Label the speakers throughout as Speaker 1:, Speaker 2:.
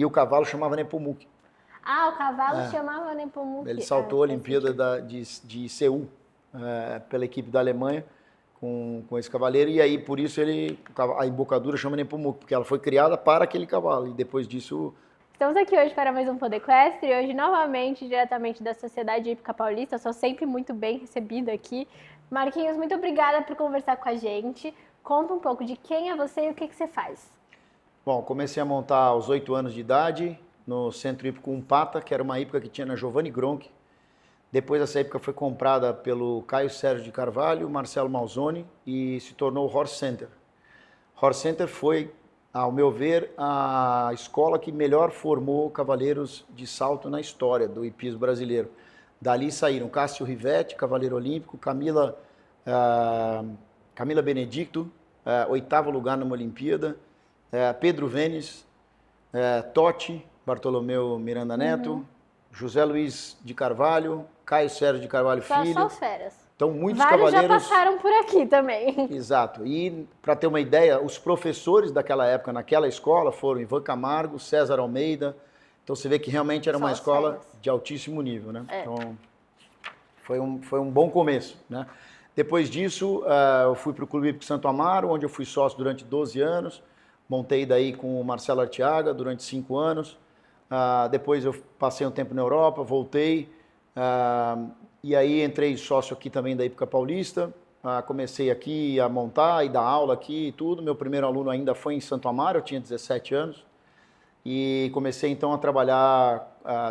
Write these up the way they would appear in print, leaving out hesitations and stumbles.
Speaker 1: E o cavalo chamava Nepomuk.
Speaker 2: Ah, o cavalo chamava Nepomuk.
Speaker 1: Ele saltou a Olimpíada de Seul pela equipe da Alemanha com esse cavaleiro, e aí por isso a embocadura chama Nepomuk, porque ela foi criada para aquele cavalo, e depois disso...
Speaker 2: Estamos aqui hoje para mais um Poder Equestre, e hoje novamente, diretamente da Sociedade Hípica Paulista, sou sempre muito bem recebida aqui. Marquinhos, muito obrigada por conversar com a gente. Conta um pouco de quem é você e o que você faz.
Speaker 1: Bom, comecei a montar aos 8 anos de idade, no Centro Hípico Umpata, que era uma hípica que tinha na Giovanni Gronchi. Depois essa hípica foi comprada pelo Caio Sérgio de Carvalho, Marcelo Malzoni e se tornou o Horse Center. Horse Center foi, ao meu ver, a escola que melhor formou cavaleiros de salto na história do hipismo brasileiro. Dali saíram Cássio Rivetti, cavaleiro olímpico, Camila Benedicto, 8º lugar numa Olimpíada, Pedro Vênis, Totti, Bartolomeu Miranda Neto, José Luiz de Carvalho, Caio Sérgio de Carvalho Filho.
Speaker 2: Só os feras.
Speaker 1: Então, muitos
Speaker 2: Vários
Speaker 1: cavaleiros...
Speaker 2: já passaram por aqui também.
Speaker 1: Exato. E, para ter uma ideia, os professores daquela época, naquela escola, foram Ivan Camargo, César Almeida. Então, você vê que realmente era uma escola de altíssimo nível, né? Então, foi um bom começo, né? Depois disso, eu fui para o Clube Hípico Santo Amaro, onde eu fui sócio durante 12 anos. Montei daí com o Marcelo Artiaga durante 5 anos. Depois eu passei um tempo na Europa, voltei. E aí entrei sócio aqui também da Hípica Paulista. Comecei aqui a montar e dar aula aqui e tudo. Meu primeiro aluno ainda foi em Santo Amaro, eu tinha 17 anos. E comecei então a trabalhar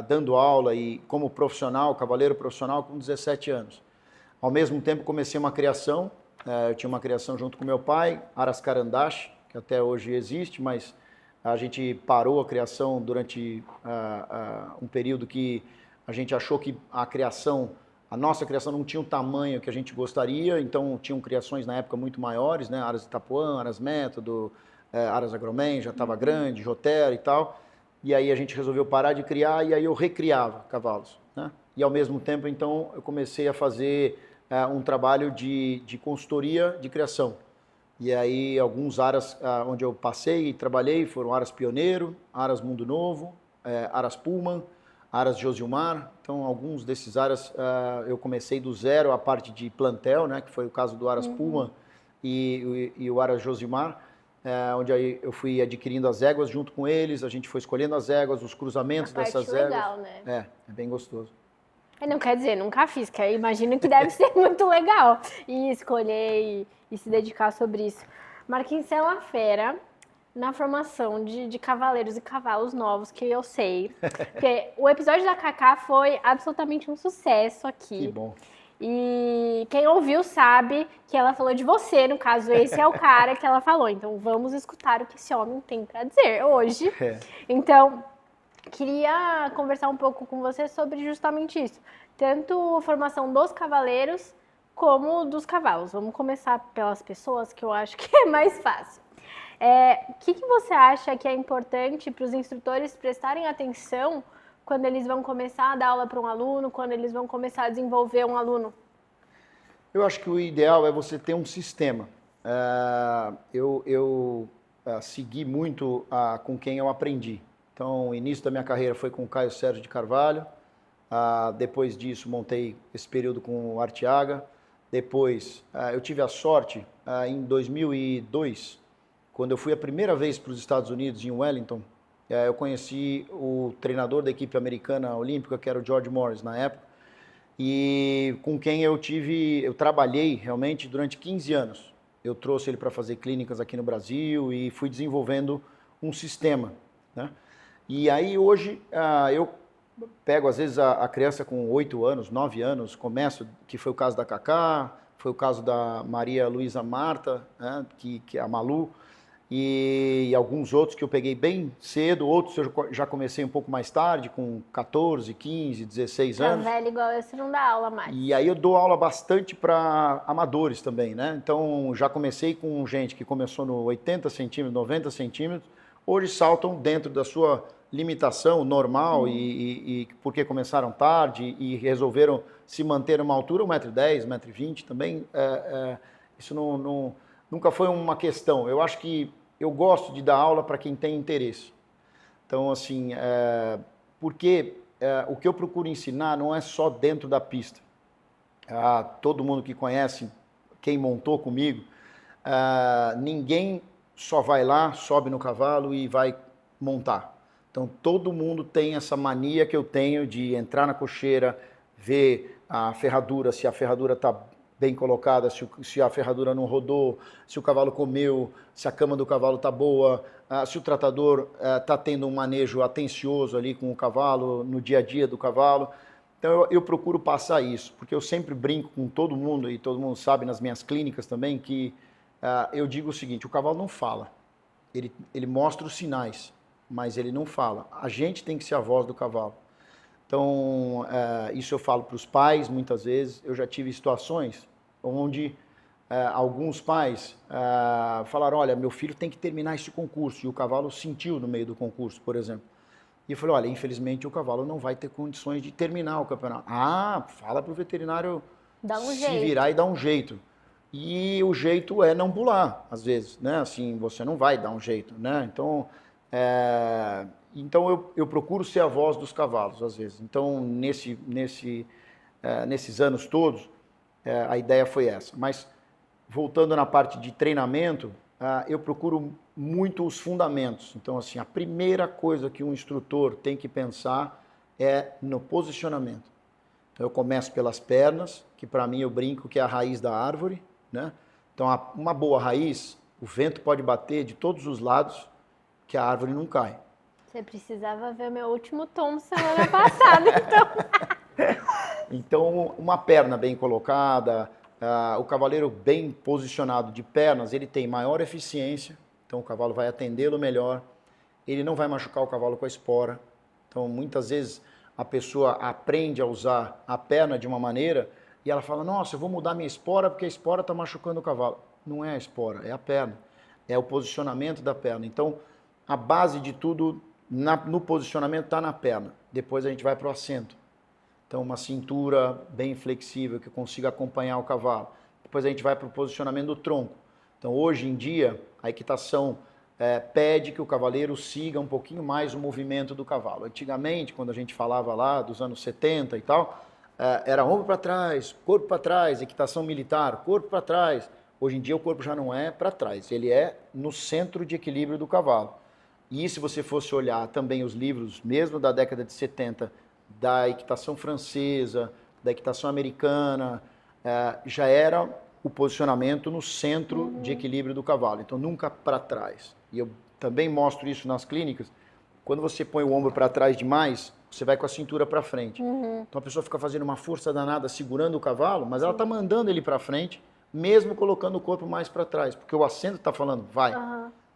Speaker 1: dando aula e como profissional, cavaleiro profissional, com 17 anos. Ao mesmo tempo comecei uma criação. Eu tinha uma criação junto com meu pai, Aras Carandache, que até hoje existe, mas a gente parou a criação durante um período que a gente achou que a nossa criação não tinha o tamanho que a gente gostaria, então tinham criações na época muito maiores, né? Aras Itapuã, Aras Método, Aras Agromen, já estava grande, Jotera e tal, e aí a gente resolveu parar de criar e aí eu recriava cavalos, né? E ao mesmo tempo, então, eu comecei a fazer um trabalho de consultoria de criação. E aí alguns aras onde eu passei e trabalhei foram Aras Pioneiro, Aras Mundo Novo, Aras Pullman, Aras Josilmar. Então alguns desses aras eu comecei do zero a parte de plantel, né, que foi o caso do Aras Pullman e o Aras Josilmar, onde aí eu fui adquirindo as éguas junto com eles, a gente foi escolhendo as éguas, os cruzamentos dessas éguas.
Speaker 2: Legal, né?
Speaker 1: É bem gostoso.
Speaker 2: Não quer dizer, nunca fiz, que eu imagino que deve ser muito legal e escolher e se dedicar sobre isso. Marquinhos, você é uma fera na formação de cavaleiros e cavalos novos, que eu sei. Porque o episódio da Cacá foi absolutamente um sucesso aqui.
Speaker 1: Que bom.
Speaker 2: E quem ouviu sabe que ela falou de você, no caso, esse é o cara que ela falou. Então vamos escutar o que esse homem tem para dizer hoje. Então... queria conversar um pouco com você sobre justamente isso. Tanto a formação dos cavaleiros como dos cavalos. Vamos começar pelas pessoas, que eu acho que é mais fácil. O que você acha que é importante para os instrutores prestarem atenção quando eles vão começar a dar aula para um aluno, quando eles vão começar a desenvolver um aluno?
Speaker 1: Eu acho que o ideal é você ter um sistema. Eu segui muito com quem eu aprendi. Então, o início da minha carreira foi com o Caio Sérgio de Carvalho. Depois disso, montei esse período com o Artiaga. Depois, eu tive a sorte, em 2002, quando eu fui a primeira vez para os Estados Unidos, em Wellington, eu conheci o treinador da equipe americana olímpica, que era o George Morris, na época, e com quem eu trabalhei realmente durante 15 anos. Eu trouxe ele para fazer clínicas aqui no Brasil e fui desenvolvendo um sistema, né? E aí hoje eu pego às vezes a criança com 8 anos, 9 anos, começo, que foi o caso da Cacá, foi o caso da Maria Luísa Marta, né, que é a Malu, e alguns outros que eu peguei bem cedo, outros eu já comecei um pouco mais tarde, com 14, 15, 16 anos.
Speaker 2: Pra velho igual esse não dá aula mais.
Speaker 1: E aí eu dou aula bastante para amadores também, né? Então já comecei com gente que começou no 80 centímetros, 90 centímetros, hoje saltam dentro da sua limitação normal e porque começaram tarde e resolveram se manter numa altura, 1,10 m, 1,20 m também, isso nunca foi uma questão. Eu acho que eu gosto de dar aula para quem tem interesse. Então, assim, porque o que eu procuro ensinar não é só dentro da pista. Todo mundo que conhece, quem montou comigo, ninguém só vai lá, sobe no cavalo e vai montar. Então, todo mundo tem essa mania que eu tenho de entrar na cocheira, ver a ferradura, se a ferradura está bem colocada, se a ferradura não rodou, se o cavalo comeu, se a cama do cavalo está boa, se o tratador está tendo um manejo atencioso ali com o cavalo, no dia a dia do cavalo. Então eu procuro passar isso, porque eu sempre brinco com todo mundo, e todo mundo sabe nas minhas clínicas também, que eu digo o seguinte: o cavalo não fala, ele mostra os sinais, mas ele não fala. A gente tem que ser a voz do cavalo. Então, isso eu falo para os pais muitas vezes. Eu já tive situações onde alguns pais falaram: olha, meu filho tem que terminar esse concurso, e o cavalo sentiu no meio do concurso, por exemplo. E eu falei: olha, infelizmente o cavalo não vai ter condições de terminar o campeonato. Fala para o veterinário se virar e dar um jeito. E o jeito é não pular, às vezes, né? Assim, você não vai dar um jeito, né? Então, eu procuro ser a voz dos cavalos, às vezes. Então, nesses anos todos, a ideia foi essa. Mas, voltando na parte de treinamento, eu procuro muito os fundamentos. Então, assim, a primeira coisa que um instrutor tem que pensar é no posicionamento. Então, eu começo pelas pernas, que para mim eu brinco que é a raiz da árvore, né? Então, uma boa raiz, o vento pode bater de todos os lados, que a árvore não cai.
Speaker 2: Você precisava ver meu último tom semana passada, então.
Speaker 1: Então, uma perna bem colocada, o cavaleiro bem posicionado de pernas, ele tem maior eficiência, então o cavalo vai atendê-lo melhor, ele não vai machucar o cavalo com a espora. Então, muitas vezes, a pessoa aprende a usar a perna de uma maneira e ela fala: nossa, eu vou mudar minha espora porque a espora está machucando o cavalo. Não é a espora, é a perna, é o posicionamento da perna. Então, a base de tudo no posicionamento está na perna. Depois a gente vai para o assento. Então, uma cintura bem flexível, que consiga acompanhar o cavalo. Depois a gente vai para o posicionamento do tronco. Então, hoje em dia, a equitação pede que o cavaleiro siga um pouquinho mais o movimento do cavalo. Antigamente, quando a gente falava lá dos anos 70 e tal, era ombro para trás, corpo para trás, equitação militar, corpo para trás. Hoje em dia, o corpo já não é para trás, ele é no centro de equilíbrio do cavalo. E se você fosse olhar também os livros, mesmo da década de 70, da equitação francesa, da equitação americana, já era o posicionamento no centro de equilíbrio do cavalo, então nunca para trás. E eu também mostro isso nas clínicas. Quando você põe o ombro para trás demais, você vai com a cintura para frente. Então a pessoa fica fazendo uma força danada segurando o cavalo, mas ela está mandando ele para frente, mesmo colocando o corpo mais para trás, porque o assento está falando vai.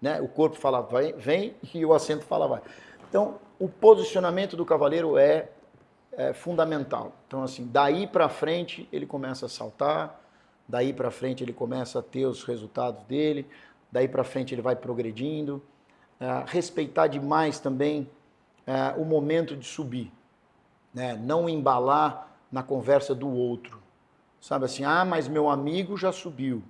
Speaker 1: Né? O corpo fala vem e o assento fala vai. Então, o posicionamento do cavaleiro é fundamental. Então, assim, daí para frente ele começa a saltar, daí para frente ele começa a ter os resultados dele, daí para frente ele vai progredindo. Respeitar demais também o momento de subir, né? Não embalar na conversa do outro. Sabe assim, mas meu amigo já subiu.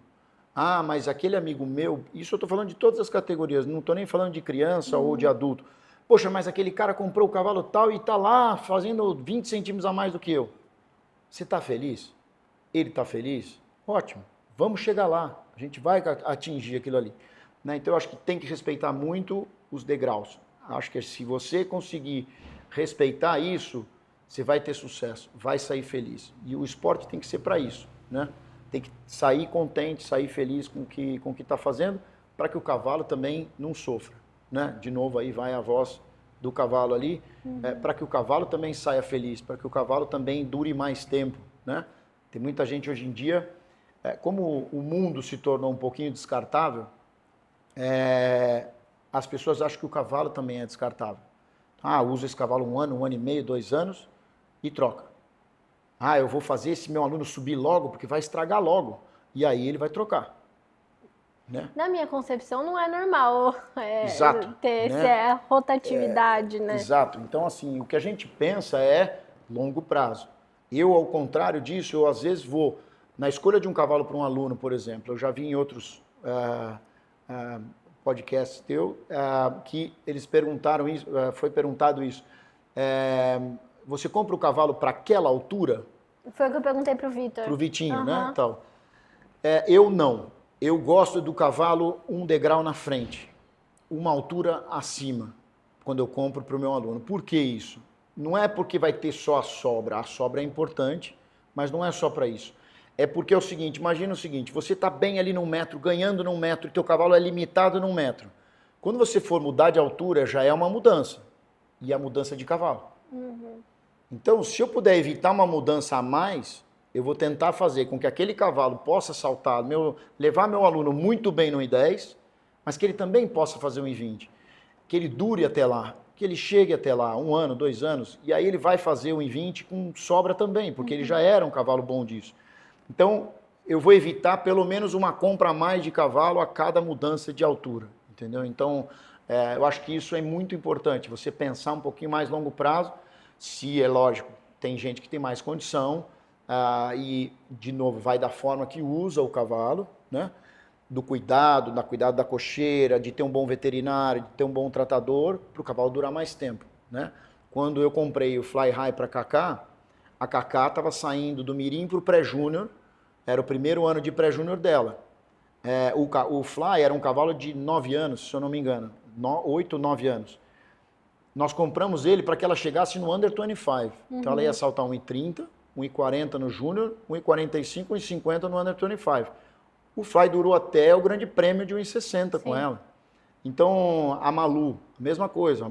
Speaker 1: Mas aquele amigo meu, isso eu estou falando de todas as categorias, não estou nem falando de criança ou de adulto. Poxa, mas aquele cara comprou o cavalo tal e está lá fazendo 20 centímetros a mais do que eu. Você está feliz? Ele está feliz? Ótimo, vamos chegar lá, a gente vai atingir aquilo ali. Né? Então eu acho que tem que respeitar muito os degraus. Acho que se você conseguir respeitar isso, você vai ter sucesso, vai sair feliz. E o esporte tem que ser para isso, né? Tem que sair contente, sair feliz com o que está fazendo, para que o cavalo também não sofra. Né? De novo, aí vai a voz do cavalo ali, para que o cavalo também saia feliz, para que o cavalo também dure mais tempo. Né? Tem muita gente hoje em dia, como o mundo se tornou um pouquinho descartável, as pessoas acham que o cavalo também é descartável. Usa esse cavalo 1 ano, 1 ano e meio, 2 anos e troca. Eu vou fazer esse meu aluno subir logo, porque vai estragar logo. E aí ele vai trocar. Né?
Speaker 2: Na minha concepção, não é normal ter
Speaker 1: né?
Speaker 2: essa rotatividade, né?
Speaker 1: Exato. Então, assim, o que a gente pensa é longo prazo. Eu, ao contrário disso, eu às vezes vou, na escolha de um cavalo para um aluno, por exemplo, eu já vi em outros podcast teu, que eles perguntaram isso, foi perguntado isso. Você compra o cavalo para aquela altura?
Speaker 2: Foi o que eu perguntei pro Vitor.
Speaker 1: Pro Vitinho, né? Então, eu não. Eu gosto do cavalo um degrau na frente, uma altura acima, quando eu compro para o meu aluno. Por que isso? Não é porque vai ter só a sobra é importante, mas não é só para isso. É porque é o seguinte, imagina o seguinte, você está bem ali num metro, ganhando num metro, e teu cavalo é limitado num metro. Quando você for mudar de altura, já é uma mudança, e a mudança de cavalo. Então, se eu puder evitar uma mudança a mais, eu vou tentar fazer com que aquele cavalo possa saltar, levar meu aluno muito bem no I10, mas que ele também possa fazer um I20, que ele dure até lá, que ele chegue até lá, 1 ano, 2 anos, e aí ele vai fazer um I20 com sobra também, porque ele já era um cavalo bom disso. Então, eu vou evitar pelo menos uma compra a mais de cavalo a cada mudança de altura, entendeu? Então, eu acho que isso é muito importante, você pensar um pouquinho mais longo prazo, se é lógico, tem gente que tem mais condição, e, de novo, vai da forma que usa o cavalo, né? Do cuidado da cocheira, de ter um bom veterinário, de ter um bom tratador, para o cavalo durar mais tempo, né? Quando eu comprei o Fly High para Cacá, a Cacá estava saindo do mirim para o pré-júnior, era o primeiro ano de pré-júnior dela. O Fly era um cavalo de 9 anos, se eu não me engano, 8, 9 anos. Nós compramos ele para que ela chegasse no Under 25. Então ela ia saltar 1,30, 1,40 no Júnior, 1,45, 1,50 no Under 25. O Fly durou até o grande prêmio de 1,60 com ela. Então, a Malu, mesma coisa.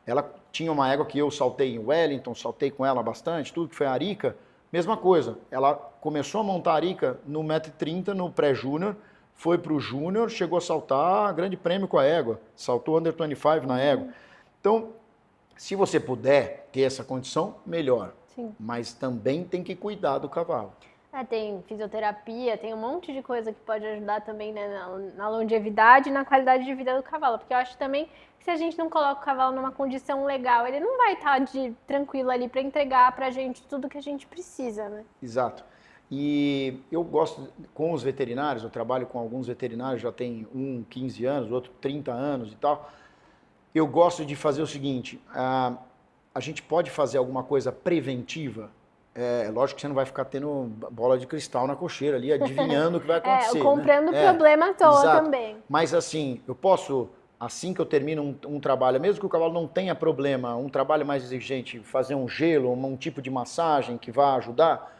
Speaker 1: Ela tinha uma égua que eu saltei em Wellington, saltei com ela bastante, tudo que foi a Arica, mesma coisa. Ela começou a montar a Arica no 1,30 m no pré-júnior, foi para o Júnior, chegou a saltar grande prêmio com a égua, saltou Under 25 na égua. Então, se você puder ter essa condição, melhor. Sim. Mas também tem que cuidar do cavalo.
Speaker 2: Tem fisioterapia, tem um monte de coisa que pode ajudar também, né, na longevidade e na qualidade de vida do cavalo. Porque eu acho também que se a gente não coloca o cavalo numa condição legal, ele não vai estar tranquilo ali para entregar pra gente tudo que a gente precisa, né?
Speaker 1: Exato. E eu gosto, com os veterinários, eu trabalho com alguns veterinários, já tem 15 anos, outro 30 anos e tal. Eu gosto de fazer o seguinte, a gente pode fazer alguma coisa preventiva. Lógico que você não vai ficar tendo bola de cristal na cocheira ali, adivinhando o que vai acontecer.
Speaker 2: Comprando problema à toa também.
Speaker 1: Mas assim, eu posso, assim que eu termino um trabalho, mesmo que o cavalo não tenha problema, um trabalho mais exigente, fazer um gelo, um tipo de massagem que vai ajudar,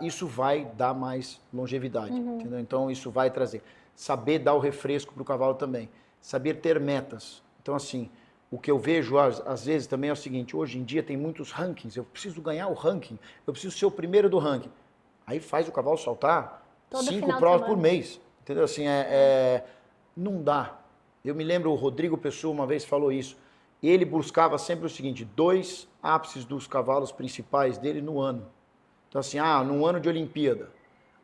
Speaker 1: isso vai dar mais longevidade, entendeu? Então isso vai trazer. Saber dar o refresco para o cavalo também. Saber ter metas. Então assim, o que eu vejo às vezes também é o seguinte, hoje em dia tem muitos rankings, eu preciso ganhar o ranking, eu preciso ser o primeiro do ranking. Aí faz o cavalo saltar 5 provas por mês, entendeu? Assim, não dá. Eu me lembro, o Rodrigo Pessoa uma vez falou isso, ele buscava sempre o seguinte, 2 ápices dos cavalos principais dele no ano. Então assim, no ano de Olimpíada,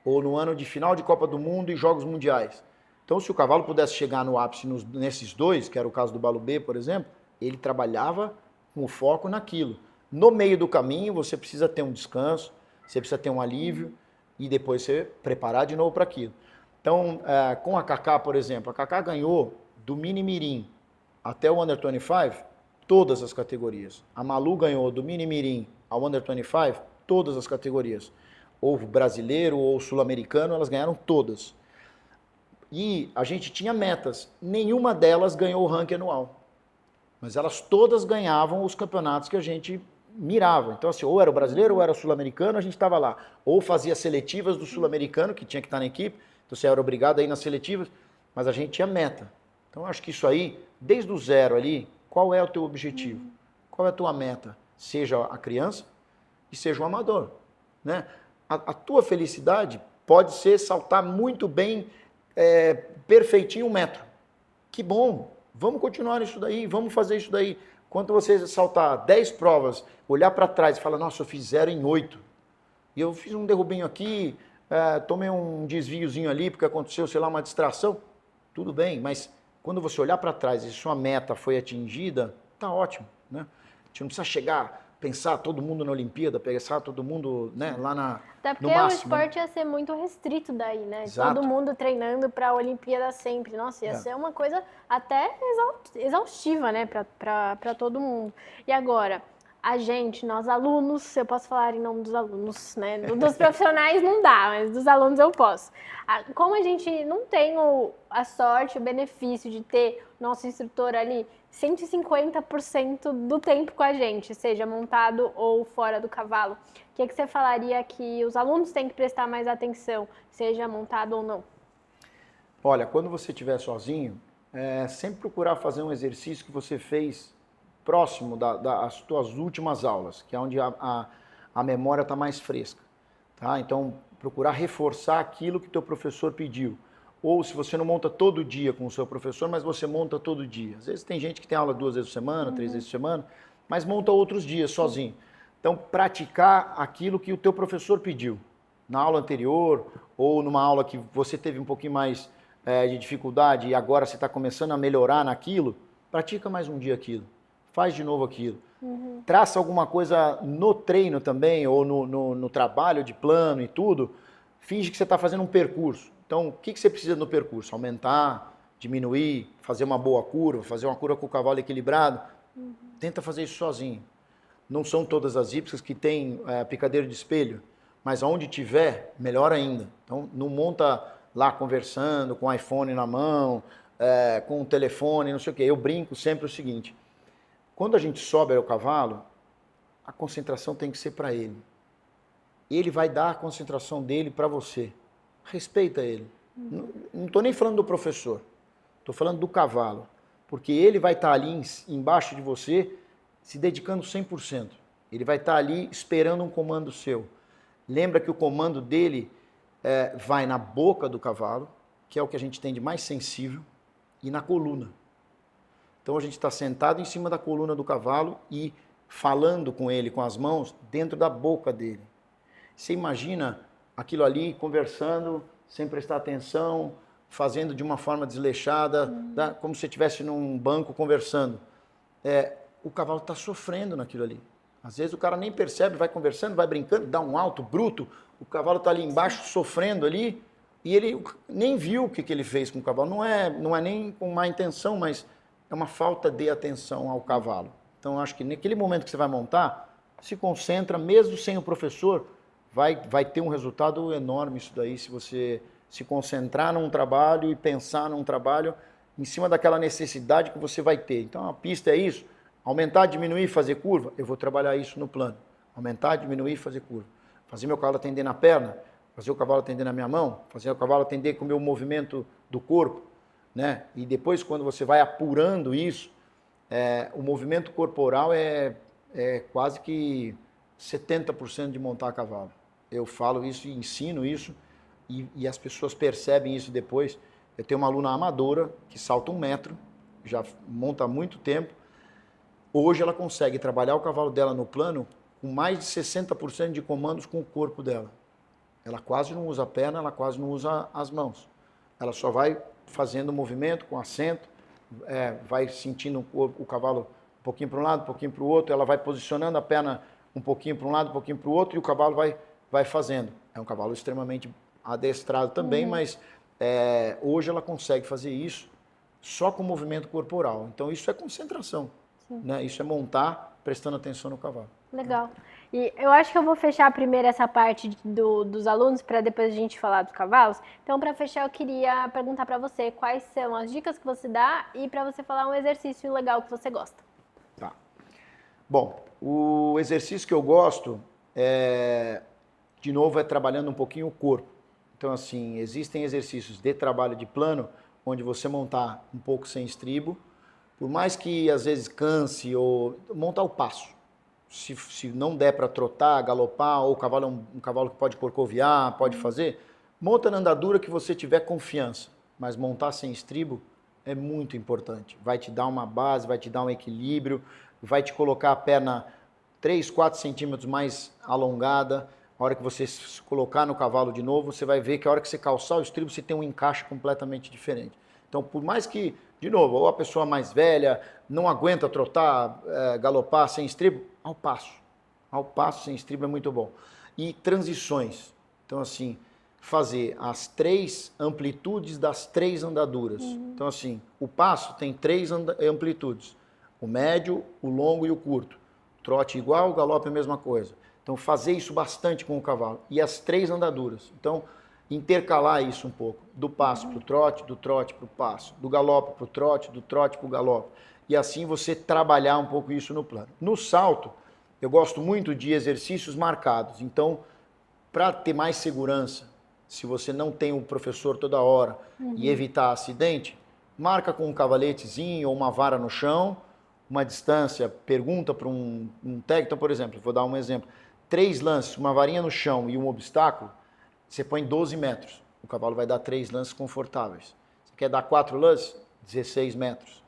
Speaker 1: ou no ano de final de Copa do Mundo e Jogos Mundiais. Então, se o cavalo pudesse chegar no ápice nesses 2, que era o caso do Balubê, por exemplo, ele trabalhava com foco naquilo. No meio do caminho, você precisa ter um descanso, você precisa ter um alívio e depois você preparar de novo para aquilo. Então, com a Cacá, por exemplo, a Cacá ganhou do Mini Mirim até o Under 25, todas as categorias. A Malu ganhou do Mini Mirim ao Under 25, todas as categorias. Ou brasileiro ou sul-americano, elas ganharam todas. E a gente tinha metas, nenhuma delas ganhou o ranking anual, mas elas todas ganhavam os campeonatos que a gente mirava. Então assim, ou era o brasileiro ou era o sul-americano, a gente estava lá. Ou fazia seletivas do sul-americano, que tinha que estar na equipe, então você era obrigado a ir nas seletivas, mas a gente tinha meta. Então acho que isso aí, desde o zero ali, qual é o teu objetivo? Qual é a tua meta? Seja a criança e seja o amador, né? A tua felicidade pode ser saltar muito bem, perfeitinho 1 metro. Que bom, vamos continuar isso daí, vamos fazer isso daí. Quando você saltar 10 provas, olhar para trás e falar, nossa, eu fiz 0 em 8. E eu fiz um derrubinho aqui, tomei um desviozinho ali, porque aconteceu, sei lá, uma distração. Tudo bem, mas quando você olhar para trás e sua meta foi atingida, tá ótimo, né? A gente não precisa chegar pensar todo mundo na Olimpíada, pensar todo mundo, né, lá no
Speaker 2: porque
Speaker 1: máximo.
Speaker 2: O esporte ia ser muito restrito daí, né?
Speaker 1: Exato.
Speaker 2: Todo mundo treinando para a Olimpíada sempre. Nossa, ia ser uma coisa até exaustiva, né, para todo mundo. E agora, nós alunos, eu posso falar em nome dos alunos, né? Dos profissionais não dá, mas dos alunos eu posso. Como a gente não tem a sorte, o benefício de ter nosso instrutor ali 150% do tempo com a gente, seja montado ou fora do cavalo, o que você falaria que os alunos têm que prestar mais atenção, seja montado ou não?
Speaker 1: Olha, quando você estiver sozinho, sempre procurar fazer um exercício que você fez próximo das tuas últimas aulas, que é onde a memória está mais fresca. Tá? Então, procurar reforçar aquilo que o teu professor pediu. Ou se você não monta todo dia com o seu professor, mas você monta todo dia. Às vezes tem gente que tem aula 2 vezes por semana, 3 vezes por semana, mas monta outros dias sozinho. Então, praticar aquilo que o teu professor pediu. Na aula anterior, ou numa aula que você teve um pouquinho mais de dificuldade e agora você está começando a melhorar naquilo, pratica mais um dia aquilo. Faz de novo aquilo. Traça alguma coisa no treino também, ou no trabalho de plano e tudo. Finge que você está fazendo um percurso. Então, o que você precisa no percurso? Aumentar, diminuir, fazer uma boa curva, fazer uma curva com o cavalo equilibrado. Tenta fazer isso sozinho. Não são todas as hípicas que têm picadeiro de espelho, mas aonde tiver, melhor ainda. Então, não monta lá conversando, com o iPhone na mão, com o telefone, não sei o quê. Eu brinco sempre o seguinte, quando a gente sobe ao cavalo, a concentração tem que ser para ele. Ele vai dar a concentração dele para você. Respeita ele. Não estou nem falando do professor, estou falando do cavalo. Porque ele vai estar ali embaixo de você, se dedicando 100%. Ele vai estar ali esperando um comando seu. Lembra que o comando dele vai na boca do cavalo, que é o que a gente tem de mais sensível, e na coluna. Então a gente está sentado em cima da coluna do cavalo e falando com ele com as mãos dentro da boca dele. Você imagina aquilo ali conversando, sem prestar atenção, fazendo de uma forma desleixada, como se você estivesse num banco conversando. O cavalo está sofrendo naquilo ali. Às vezes o cara nem percebe, vai conversando, vai brincando, dá um alto bruto, o cavalo está ali embaixo sofrendo ali, e ele nem viu o que ele fez com o cavalo. Não é nem com má intenção, mas é uma falta de atenção ao cavalo. Então, acho que naquele momento que você vai montar, se concentra, mesmo sem o professor, vai ter um resultado enorme isso daí, se você se concentrar num trabalho e pensar num trabalho em cima daquela necessidade que você vai ter. Então, a pista é isso, aumentar, diminuir, fazer curva, eu vou trabalhar isso no plano. Aumentar, diminuir, fazer curva. Fazer meu cavalo atender na perna, fazer o cavalo atender na minha mão, fazer o cavalo atender com o meu movimento do corpo, né? E depois, quando você vai apurando isso, o movimento corporal é quase que 70% de montar a cavalo. Eu falo isso e ensino isso, e as pessoas percebem isso depois. Eu tenho uma aluna amadora que salta 1 metro, já monta há muito tempo. Hoje ela consegue trabalhar o cavalo dela no plano com mais de 60% de comandos com o corpo dela. Ela quase não usa a perna, ela quase não usa as mãos. Ela só vai fazendo o movimento com assento, vai sentindo o cavalo um pouquinho para um lado, um pouquinho para o outro, ela vai posicionando a perna um pouquinho para um lado, um pouquinho para o outro, e o cavalo vai fazendo. É um cavalo extremamente adestrado também, mas hoje ela consegue fazer isso só com movimento corporal. Então isso é concentração, né? Isso é montar prestando atenção no cavalo.
Speaker 2: Legal. E eu acho que eu vou fechar primeiro essa parte dos alunos para depois a gente falar dos cavalos. Então, para fechar, eu queria perguntar para você quais são as dicas que você dá e para você falar um exercício legal que você gosta.
Speaker 1: Tá. Bom, o exercício que eu gosto de novo, trabalhando um pouquinho o corpo. Então, assim, existem exercícios de trabalho de plano onde você montar um pouco sem estribo, por mais que às vezes canse, ou montar o passo. Se não der para trotar, galopar, ou o cavalo é um cavalo que pode corcoviar, pode fazer, monta na andadura que você tiver confiança. Mas montar sem estribo é muito importante. Vai te dar uma base, vai te dar um equilíbrio, vai te colocar a perna 3, 4 centímetros mais alongada. A hora que você se colocar no cavalo de novo, você vai ver que a hora que você calçar o estribo, você tem um encaixe completamente diferente. Então, por mais que, de novo, ou a pessoa mais velha não aguenta trotar, galopar sem estribo, ao passo. Ao passo, sem estribo, é muito bom. E transições. Então, assim, fazer as 3 amplitudes das 3 andaduras. Então, assim, o passo tem 3 amplitudes. O médio, o longo e o curto. Trote igual, o galope é a mesma coisa. Então, fazer isso bastante com o cavalo. E as 3 andaduras. Então, intercalar isso um pouco. Do passo para o trote, do trote para o passo. Do galope para o trote, do trote para o galope. E assim você trabalhar um pouco isso no plano. No salto, eu gosto muito de exercícios marcados. Então, para ter mais segurança, se você não tem um professor toda hora e evitar acidente, marca com um cavaletezinho ou uma vara no chão, uma distância, pergunta para um técnico. Então, por exemplo, vou dar um exemplo. 3 lances, uma varinha no chão e um obstáculo, você põe 12 metros. O cavalo vai dar 3 lances confortáveis. Você quer dar 4 lances? 16 metros.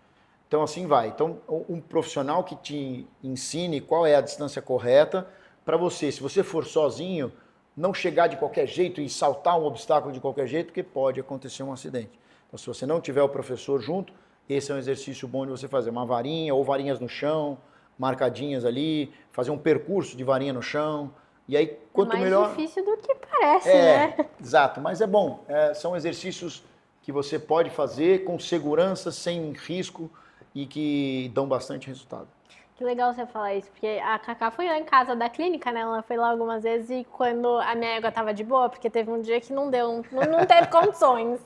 Speaker 1: Então, assim vai. Então, um profissional que te ensine qual é a distância correta para você, se você for sozinho, não chegar de qualquer jeito e saltar um obstáculo de qualquer jeito, porque pode acontecer um acidente. Então, se você não tiver o professor junto, esse é um exercício bom de você fazer. Uma varinha ou varinhas no chão, marcadinhas ali, fazer um percurso de varinha no chão. E aí, quanto melhor...
Speaker 2: É mais difícil do que parece, né?
Speaker 1: Exato, mas é bom. São exercícios que você pode fazer com segurança, sem risco e que dão bastante resultado.
Speaker 2: Que legal você falar isso, porque a Cacá foi lá em casa da clínica, né? Ela foi lá algumas vezes e quando a minha égua tava de boa, porque teve um dia que não deu, não teve condições.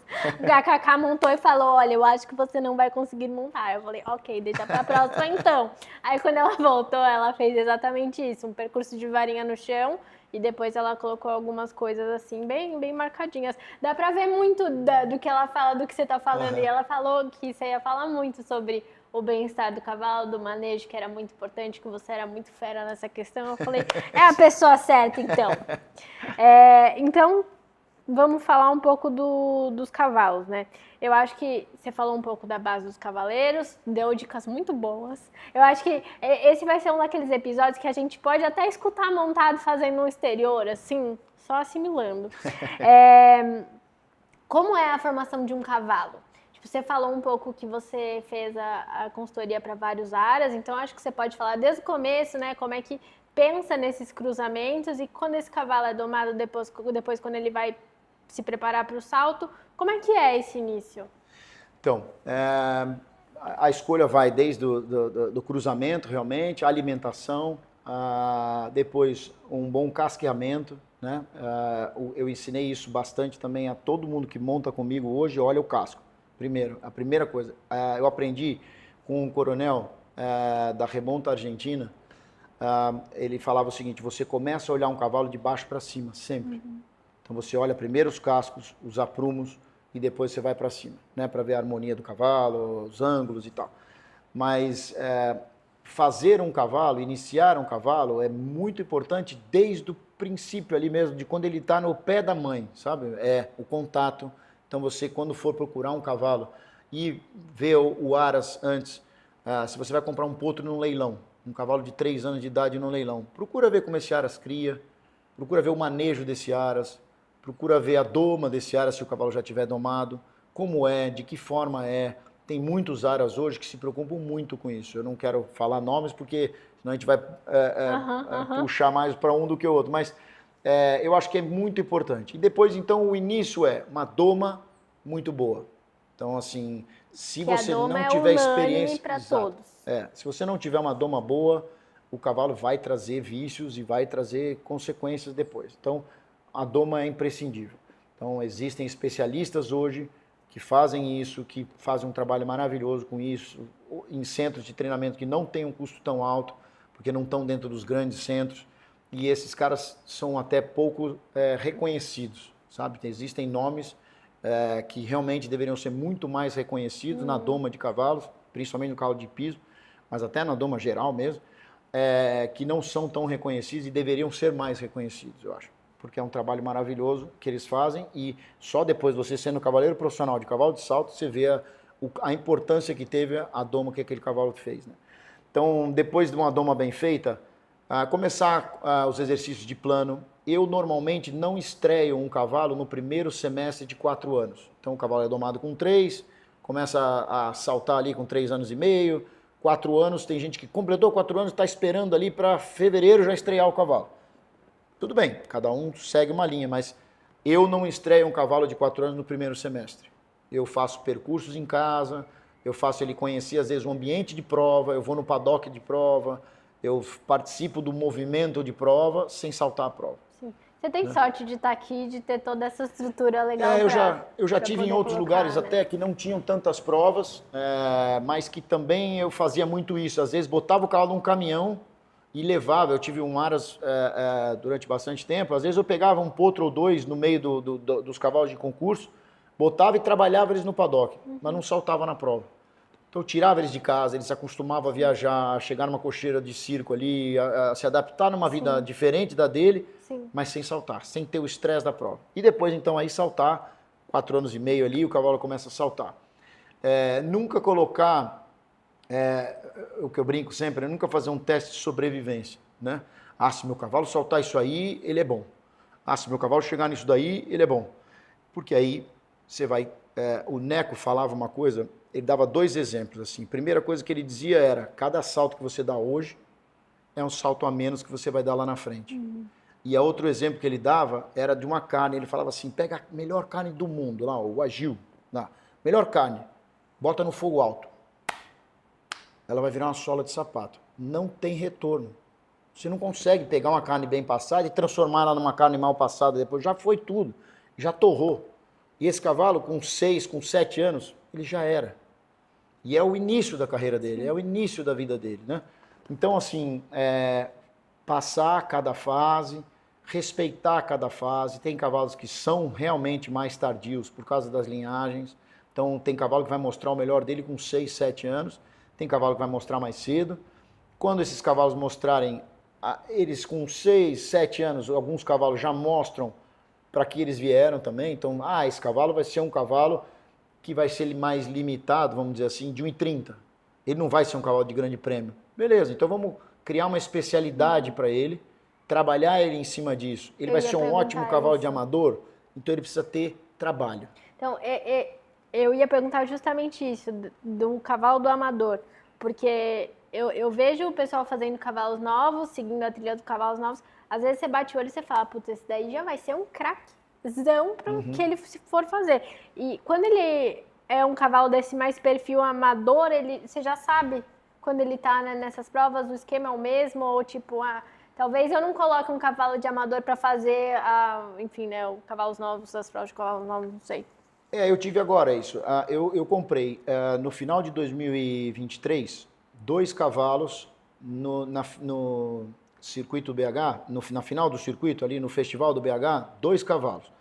Speaker 2: A Cacá montou e falou, olha, eu acho que você não vai conseguir montar. Eu falei, ok, deixa pra próxima então. Aí quando ela voltou, ela fez exatamente isso, um percurso de varinha no chão e depois ela colocou algumas coisas assim, bem marcadinhas. Dá pra ver muito do que ela fala, do que você tá falando. E ela falou que você ia falar muito sobre o bem-estar do cavalo, do manejo, que era muito importante, que você era muito fera nessa questão. Eu falei, é a pessoa certa, então. Então, vamos falar um pouco dos cavalos, né? Eu acho que você falou um pouco da base dos cavaleiros, deu dicas muito boas. Eu acho que esse vai ser um daqueles episódios que a gente pode até escutar montado fazendo no exterior, assim, só assimilando. Como é a formação de um cavalo? Você falou um pouco que você fez a consultoria para vários áreas, então acho que você pode falar desde o começo, né, como é que pensa nesses cruzamentos e quando esse cavalo é domado depois quando ele vai se preparar para o salto, como é que é esse início?
Speaker 1: Então, a escolha vai desde do cruzamento, realmente, a alimentação, depois um bom casqueamento, né? Eu ensinei isso bastante também a todo mundo que monta comigo hoje, olha o casco. Primeiro, a primeira coisa, eu aprendi com um coronel da remonta argentina, ele falava o seguinte, você começa a olhar um cavalo de baixo para cima, sempre. Então você olha primeiro os cascos, os aprumos e depois você vai para cima, né, para ver a harmonia do cavalo, os ângulos e tal. Mas fazer um cavalo, iniciar um cavalo é muito importante desde o princípio ali mesmo, de quando ele está no pé da mãe, sabe? O contato. Então você, quando for procurar um cavalo e ver o aras antes, se você vai comprar um potro num leilão, um cavalo de 3 anos de idade num leilão, procura ver como esse aras cria, procura ver o manejo desse aras, procura ver a doma desse aras se o cavalo já tiver domado, como de que forma é. Tem muitos aras hoje que se preocupam muito com isso. Eu não quero falar nomes porque senão a gente vai puxar mais para um do que o outro, mas eu acho que é muito importante. E depois, então, o início é uma doma muito boa. Então, assim, se você não tiver experiência...
Speaker 2: para todos.
Speaker 1: Se você não tiver uma doma boa, o cavalo vai trazer vícios e vai trazer consequências depois. Então, a doma é imprescindível. Então, existem especialistas hoje que fazem isso, que fazem um trabalho maravilhoso com isso, em centros de treinamento que não têm um custo tão alto, porque não estão dentro dos grandes centros. E esses caras são até pouco reconhecidos, sabe? Existem nomes que realmente deveriam ser muito mais reconhecidos na doma de cavalos, principalmente no cavalo de piso, mas até na doma geral mesmo, que não são tão reconhecidos e deveriam ser mais reconhecidos, eu acho. Porque é um trabalho maravilhoso que eles fazem e só depois você sendo cavaleiro profissional de cavalo de salto, você vê a importância que teve a doma que aquele cavalo fez, né? Então, depois de uma doma bem feita, começar os exercícios de plano. Eu normalmente não estreio um cavalo no primeiro semestre de 4 anos. Então o cavalo é domado com 3, começa a saltar ali com 3 anos e meio, 4 anos, tem gente que completou 4 anos e está esperando ali para fevereiro já estrear o cavalo. Tudo bem, cada um segue uma linha, mas eu não estreio um cavalo de 4 anos no primeiro semestre. Eu faço percursos em casa, eu faço ele conhecer às vezes o ambiente de prova, eu vou no paddock de prova, eu participo do movimento de prova sem saltar a prova.
Speaker 2: Sim. Você tem sorte de estar aqui, de ter toda essa estrutura legal.
Speaker 1: Eu já tive em outros lugares até que não tinham tantas provas, mas que também eu fazia muito isso. Às vezes botava o cavalo num caminhão e levava. Eu tive um aras durante bastante tempo. Às vezes eu pegava um potro ou dois no meio dos cavalos de concurso, botava e trabalhava eles no paddock, mas não saltava na prova. Então eu tirava eles de casa, eles se acostumavam a viajar, a chegar numa cocheira de circo ali, a se adaptar numa vida diferente da dele, mas sem saltar, sem ter o estresse da prova. E depois então aí saltar, 4 anos e meio ali, o cavalo começa a saltar. Nunca colocar, o que eu brinco sempre, nunca fazer um teste de sobrevivência, né? Se meu cavalo saltar isso aí, ele é bom. Se meu cavalo chegar nisso daí, ele é bom. Porque aí você vai... o Neco falava uma coisa, ele dava 2 exemplos. Assim. Primeira coisa que ele dizia era, cada salto que você dá hoje é um salto a menos que você vai dar lá na frente. E a outro exemplo que ele dava era de uma carne, ele falava assim, pega a melhor carne do mundo, lá, o agil, lá, melhor carne, bota no fogo alto. Ela vai virar uma sola de sapato. Não tem retorno. Você não consegue pegar uma carne bem passada e transformar ela numa carne mal passada depois. Já foi tudo, já torrou. E esse cavalo, com 6, com 7 anos, ele já era. E é o início da carreira dele, é o início da vida dele, né? Então, assim, passar cada fase, respeitar cada fase. Tem cavalos que são realmente mais tardios por causa das linhagens. Então, tem cavalo que vai mostrar o melhor dele com 6, 7 anos. Tem cavalo que vai mostrar mais cedo. Quando esses cavalos mostrarem, eles com 6, 7 anos, alguns cavalos já mostram para que eles vieram também. Então, esse cavalo vai ser um cavalo que vai ser mais limitado, vamos dizer assim, de 1,30. Ele não vai ser um cavalo de grande prêmio. Beleza, então vamos criar uma especialidade para ele, trabalhar ele em cima disso. Ele vai ser um ótimo cavalo de amador, então ele precisa ter trabalho.
Speaker 2: Então, eu ia perguntar justamente isso, do cavalo do amador, porque eu vejo o pessoal fazendo cavalos novos, seguindo a trilha dos cavalos novos. Às vezes você bate o olho e você fala, putz, esse daí já vai ser um craquezão para o que ele for fazer. E quando ele é um cavalo desse mais perfil amador, você já sabe quando ele tá, né, nessas provas, o esquema é o mesmo, ou tipo, talvez eu não coloque um cavalo de amador para fazer, enfim, né, cavalos novos, as provas de cavalos novos, não sei.
Speaker 1: Eu tive agora isso. Eu comprei, no final de 2023, 2 cavalos no circuito BH, na final do circuito, ali no festival do BH, 2 cavalos.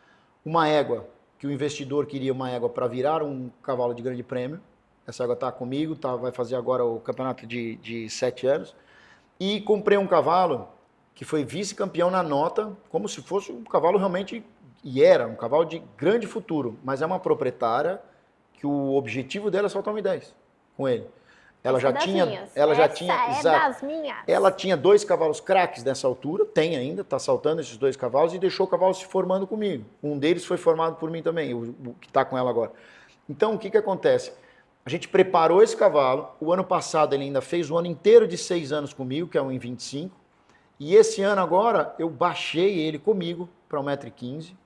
Speaker 1: Uma égua, que o investidor queria uma égua para virar um cavalo de grande prêmio. Essa égua está comigo, vai fazer agora o campeonato de 7 anos. E comprei um cavalo que foi vice-campeão na nota, como se fosse um cavalo realmente, e era um cavalo de grande futuro, mas é uma proprietária que o objetivo dela é saltar 1,10 com ele. Ela já tinha,
Speaker 2: das minhas.
Speaker 1: Ela tinha 2 cavalos craques nessa altura, tem ainda, está saltando esses 2 cavalos e deixou o cavalo se formando comigo. Um deles foi formado por mim também, o que está com ela agora. Então, o que acontece? A gente preparou esse cavalo, o ano passado ele ainda fez o ano inteiro de 6 anos comigo, que é um em 25, e esse ano agora eu baixei ele comigo para 1,15 m,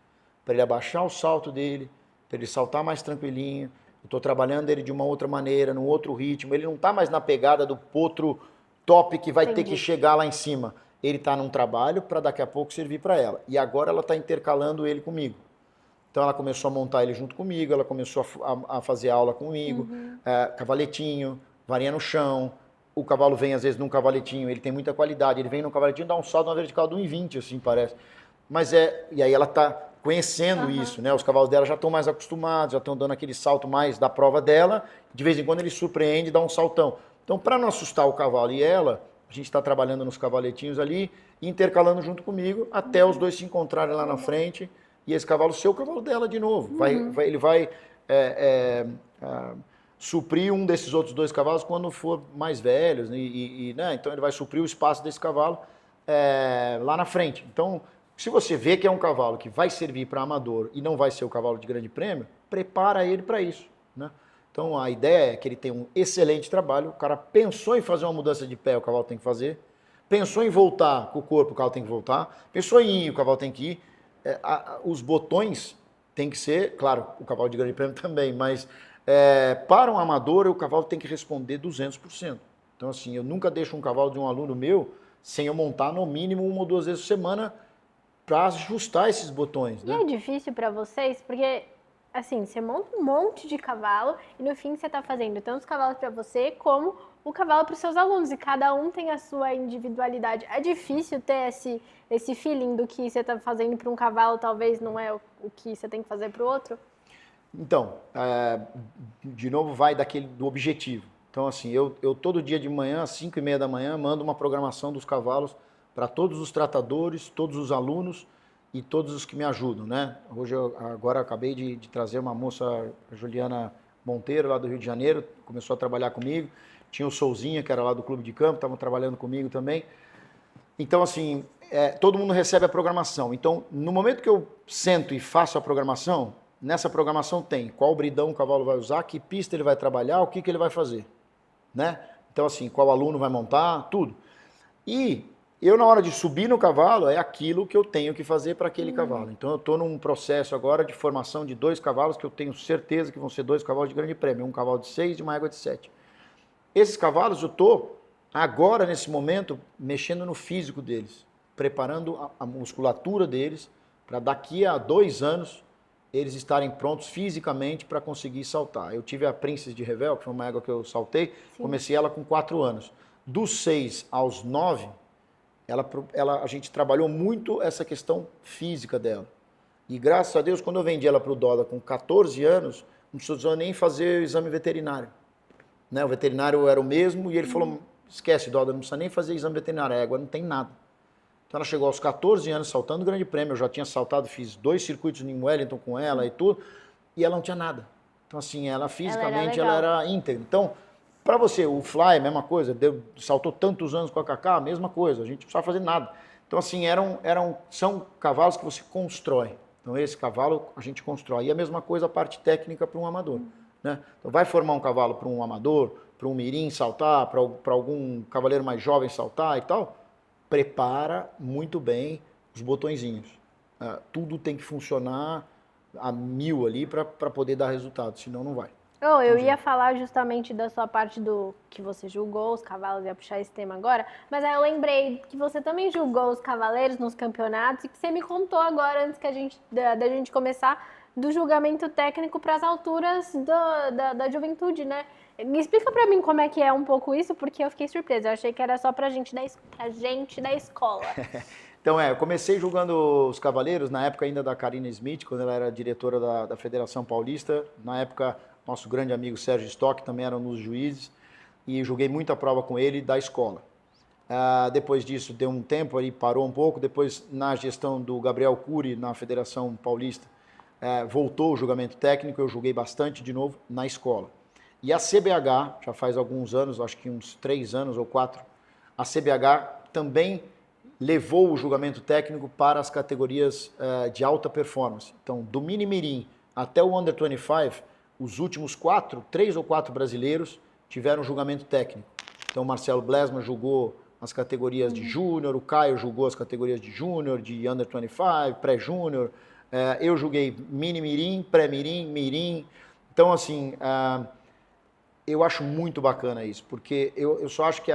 Speaker 1: para ele abaixar o salto dele, para ele saltar mais tranquilinho. Eu estou trabalhando ele de uma outra maneira, num outro ritmo. Ele não está mais na pegada do potro top que vai ter que chegar lá em cima. Ele está num trabalho para daqui a pouco servir para ela. E agora ela está intercalando ele comigo. Então ela começou a montar ele junto comigo, ela começou a fazer aula comigo, cavaletinho, varinha no chão. O cavalo vem às vezes num cavaletinho, ele tem muita qualidade. Ele vem num cavaletinho, dá um salto na vertical de 1,20, assim parece. Mas e aí ela está conhecendo isso, né? Os cavalos dela já estão mais acostumados, já estão dando aquele salto mais da prova dela. De vez em quando ele surpreende e dá um saltão. Então, para não assustar o cavalo e ela, a gente está trabalhando nos cavaletinhos ali, intercalando junto comigo, até os 2 se encontrarem lá na frente e esse cavalo ser o cavalo dela de novo. Ele vai suprir um desses outros 2 cavalos quando for mais velhos, né? Então ele vai suprir o espaço desse cavalo lá na frente. Então, se você vê que é um cavalo que vai servir para amador e não vai ser o cavalo de grande prêmio, prepara ele para isso, né? Então a ideia é que ele tenha um excelente trabalho, o cara pensou em fazer uma mudança de pé, o cavalo tem que fazer, pensou em voltar com o corpo, o cavalo tem que voltar, pensou em ir, o cavalo tem que ir. Os botões tem que ser, claro, o cavalo de grande prêmio também, mas para um amador o cavalo tem que responder 200%. Então assim, eu nunca deixo um cavalo de um aluno meu sem eu montar no mínimo 1 ou 2 vezes por semana para ajustar esses botões. Né?
Speaker 2: E é difícil para vocês, porque assim, você monta um monte de cavalo e no fim você está fazendo tanto os cavalos para você como o cavalo para os seus alunos e cada um tem a sua individualidade. É difícil ter esse feeling do que você está fazendo para um cavalo, talvez não é o que você tem que fazer para o outro?
Speaker 1: Então, de novo vai do objetivo. Então assim, eu todo dia de manhã, às 5h30 da manhã, mando uma programação dos cavalos para todos os tratadores, todos os alunos e todos os que me ajudam, né? Hoje, agora acabei de trazer uma moça, a Juliana Monteiro, lá do Rio de Janeiro, começou a trabalhar comigo. Tinha o Souzinha, que era lá do Clube de Campo, estavam trabalhando comigo também. Então, assim, todo mundo recebe a programação. Então, no momento que eu sento e faço a programação, nessa programação tem qual bridão o cavalo vai usar, que pista ele vai trabalhar, o que ele vai fazer, né? Então, assim, qual aluno vai montar, tudo. E eu, na hora de subir no cavalo, é aquilo que eu tenho que fazer para aquele cavalo. Então, eu estou num processo agora de formação de 2 cavalos, que eu tenho certeza que vão ser 2 cavalos de grande prêmio. Um cavalo de 6 e uma égua de 7. Esses cavalos eu estou, agora, nesse momento, mexendo no físico deles. Preparando a musculatura deles, para daqui a 2 anos, eles estarem prontos fisicamente para conseguir saltar. Eu tive a Princess de Revel, que foi uma égua que eu saltei. Sim. Comecei ela com 4 anos. Dos 6 aos 9... a gente trabalhou muito essa questão física dela. E graças a Deus, quando eu vendi ela para o Doda com 14 anos, não precisou nem fazer o exame veterinário. Né? O veterinário era o mesmo e ele falou, esquece, Doda, não precisa nem fazer exame veterinário, a égua não tem nada. Então ela chegou aos 14 anos saltando o Grande Prêmio, eu já tinha saltado, fiz 2 circuitos em Wellington com ela e tudo, e ela não tinha nada. Então assim, ela fisicamente ela era íntegra. Então, para você, o Fly, mesma coisa, saltou tantos anos com a Cacá, mesma coisa, a gente não precisava fazer nada. Então, assim, são cavalos que você constrói. Então, esse cavalo a gente constrói. E a mesma coisa a parte técnica para um amador. Né? Então, vai formar um cavalo para um amador, para um mirim saltar, para algum cavaleiro mais jovem saltar e tal, prepara muito bem os botõezinhos. Tudo tem que funcionar a 1000 ali para poder dar resultado, senão não vai.
Speaker 2: Eu ia falar justamente da sua parte do que você julgou os cavalos, ia puxar esse tema agora, mas aí eu lembrei que você também julgou os cavaleiros nos campeonatos e que você me contou agora, antes da gente começar, do julgamento técnico para as alturas da juventude, né? Me explica para mim como é que é um pouco isso, porque eu fiquei surpresa, eu achei que era só pra gente da escola.
Speaker 1: Então eu comecei julgando os cavaleiros na época ainda da Karina Smith, quando ela era diretora da Federação Paulista, na época nosso grande amigo Sérgio Stock também era um dos juízes, e joguei muita prova com ele da escola. Depois disso, deu um tempo, aí parou um pouco, depois na gestão do Gabriel Cury, na Federação Paulista, voltou o julgamento técnico, eu julguei bastante de novo na escola. E a CBH, já faz alguns anos, acho que uns 3 anos ou 4, a CBH também levou o julgamento técnico para as categorias de alta performance. Então, do mini mirim até o under 25, os últimos 3 ou 4 brasileiros tiveram julgamento técnico. Então, o Marcelo Blesma julgou as categorias de júnior, o Caio julgou as categorias de júnior, de under 25, pré-júnior, eu julguei mini mirim, pré-mirim, mirim. Então, assim, eu acho muito bacana isso, porque eu só acho que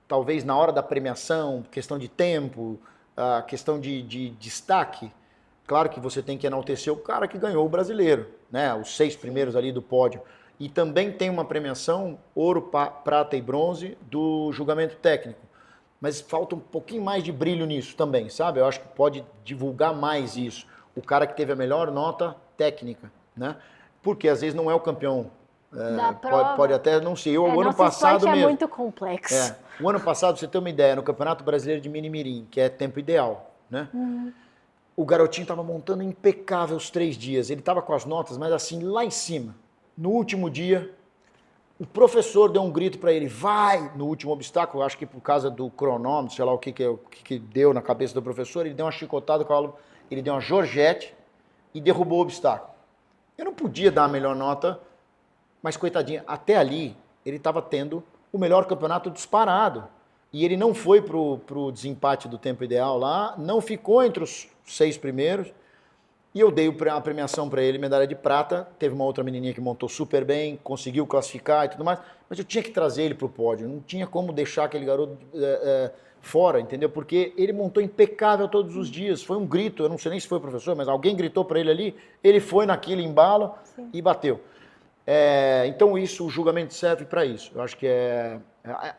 Speaker 1: talvez na hora da premiação, questão de tempo, questão de destaque, claro que você tem que enaltecer o cara que ganhou o brasileiro, né? Os 6 primeiros ali do pódio. E também tem uma premiação, ouro, prata e bronze, do julgamento técnico. Mas falta um pouquinho mais de brilho nisso também, sabe? Eu acho que pode divulgar mais isso. O cara que teve a melhor nota técnica, né? Porque às vezes não é o campeão. Pode até não ser. O ano passado mesmo.
Speaker 2: É muito complexo.
Speaker 1: O ano passado, pra você ter uma ideia, no Campeonato Brasileiro de Mini Mirim, que é tempo ideal, né? O garotinho estava montando impecável os 3 dias. Ele estava com as notas, mas assim, lá em cima. No último dia, o professor deu um grito para ele, vai! No último obstáculo, acho que por causa do cronômetro, sei lá o que deu na cabeça do professor, ele deu uma chicotada, ele deu uma gorjete e derrubou o obstáculo. Eu não podia dar a melhor nota, Mas, coitadinho, até ali, ele estava tendo o melhor campeonato disparado. E ele não foi pro desempate do tempo ideal lá, não ficou entre os 6 primeiros. E eu dei a premiação para ele, medalha de prata. Teve uma outra menininha que montou super bem, conseguiu classificar e tudo mais. Mas eu tinha que trazer ele pro pódio. Não tinha como deixar aquele garoto fora, entendeu? Porque ele montou impecável todos os dias. Foi um grito, eu não sei nem se foi o professor, mas alguém gritou para ele ali. Ele foi naquele embalo e bateu. Então o julgamento serve para isso. Eu acho que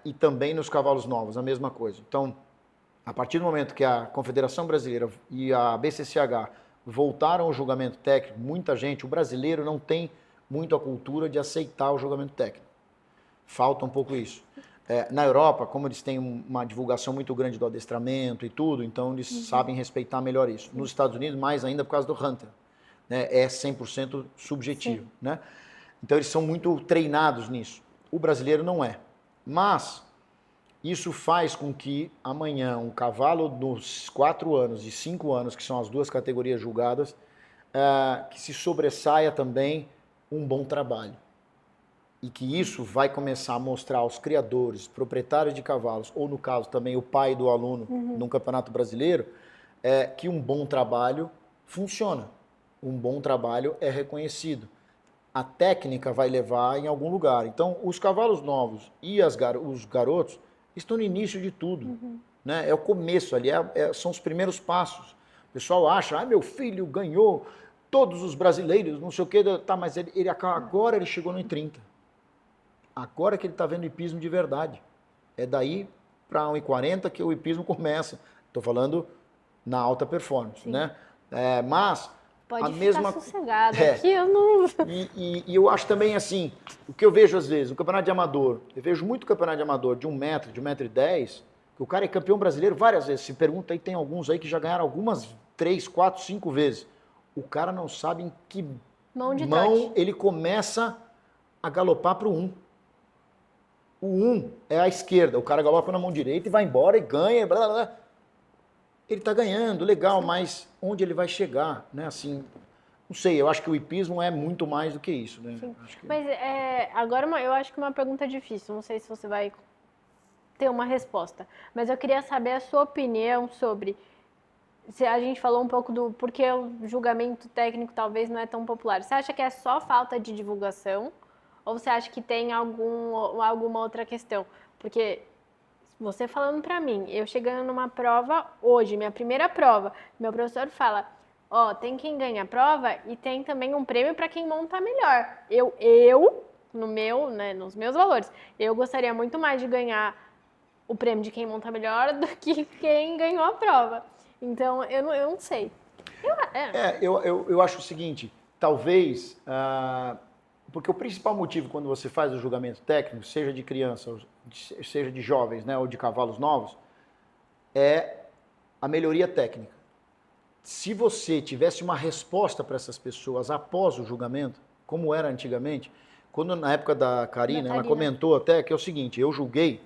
Speaker 1: e também nos cavalos novos, a mesma coisa. Então, a partir do momento que a Confederação Brasileira e a BCCH voltaram ao julgamento técnico, muita gente, o brasileiro não tem muito a cultura de aceitar o julgamento técnico. Falta um pouco isso. Na Europa, como eles têm uma divulgação muito grande do adestramento e tudo, então eles sabem respeitar melhor isso. Nos Estados Unidos, mais ainda por causa do Hunter. Né? É 100% subjetivo. Né? Então eles são muito treinados nisso. O brasileiro não é. Mas isso faz com que amanhã um cavalo dos 4 anos e 5 anos, que são as 2 categorias julgadas, que se sobressaia também um bom trabalho. E que isso vai começar a mostrar aos criadores, proprietários de cavalos, ou no caso também o pai do aluno num campeonato brasileiro, que um bom trabalho funciona. Um bom trabalho é reconhecido. A técnica vai levar em algum lugar. Então, os cavalos novos e os garotos estão no início de tudo. Né? É o começo ali, são os primeiros passos. O pessoal acha, meu filho ganhou todos os brasileiros, não sei o quê. Tá, mas agora ele chegou no 30. Agora que ele está vendo hipismo de verdade. É daí para 1,40 que o hipismo começa. Estou falando na alta performance. Né? Mas...
Speaker 2: Pode
Speaker 1: a
Speaker 2: ficar
Speaker 1: mesma...
Speaker 2: sossegado, aqui eu não...
Speaker 1: E eu acho também assim, o que eu vejo às vezes, no campeonato de amador, eu vejo muito campeonato de amador de 1 metro, de 1,10 m, que o cara é campeão brasileiro várias vezes. Se pergunta aí, tem alguns aí que já ganharam algumas 3, 4, 5 vezes. O cara não sabe em que mão ele começa a galopar para o 1. O 1 é a esquerda, o cara galopa na mão direita e vai embora e ganha, blá, blá, blá. Ele está ganhando, legal, mas onde ele vai chegar, né? Assim, não sei, eu acho que o hipismo é muito mais do que isso, né? Acho que...
Speaker 2: Mas agora eu acho que uma pergunta difícil, não sei se você vai ter uma resposta, mas eu queria saber a sua opinião sobre, se a gente falou um pouco do porquê o julgamento técnico talvez não é tão popular. Você acha que é só falta de divulgação ou você acha que tem alguma outra questão? Porque... Você falando pra mim, eu chegando numa prova hoje, minha primeira prova, meu professor fala, tem quem ganha a prova e tem também um prêmio para quem monta melhor. Nos meus valores, eu gostaria muito mais de ganhar o prêmio de quem monta melhor do que quem ganhou a prova. Então, eu não sei.
Speaker 1: Eu acho o seguinte, talvez... Porque o principal motivo quando você faz o julgamento técnico, seja de criança, seja de jovens, né, ou de cavalos novos, é a melhoria técnica. Se você tivesse uma resposta para essas pessoas após o julgamento, como era antigamente, quando na época da Karina, ela comentou até que é o seguinte, eu julguei,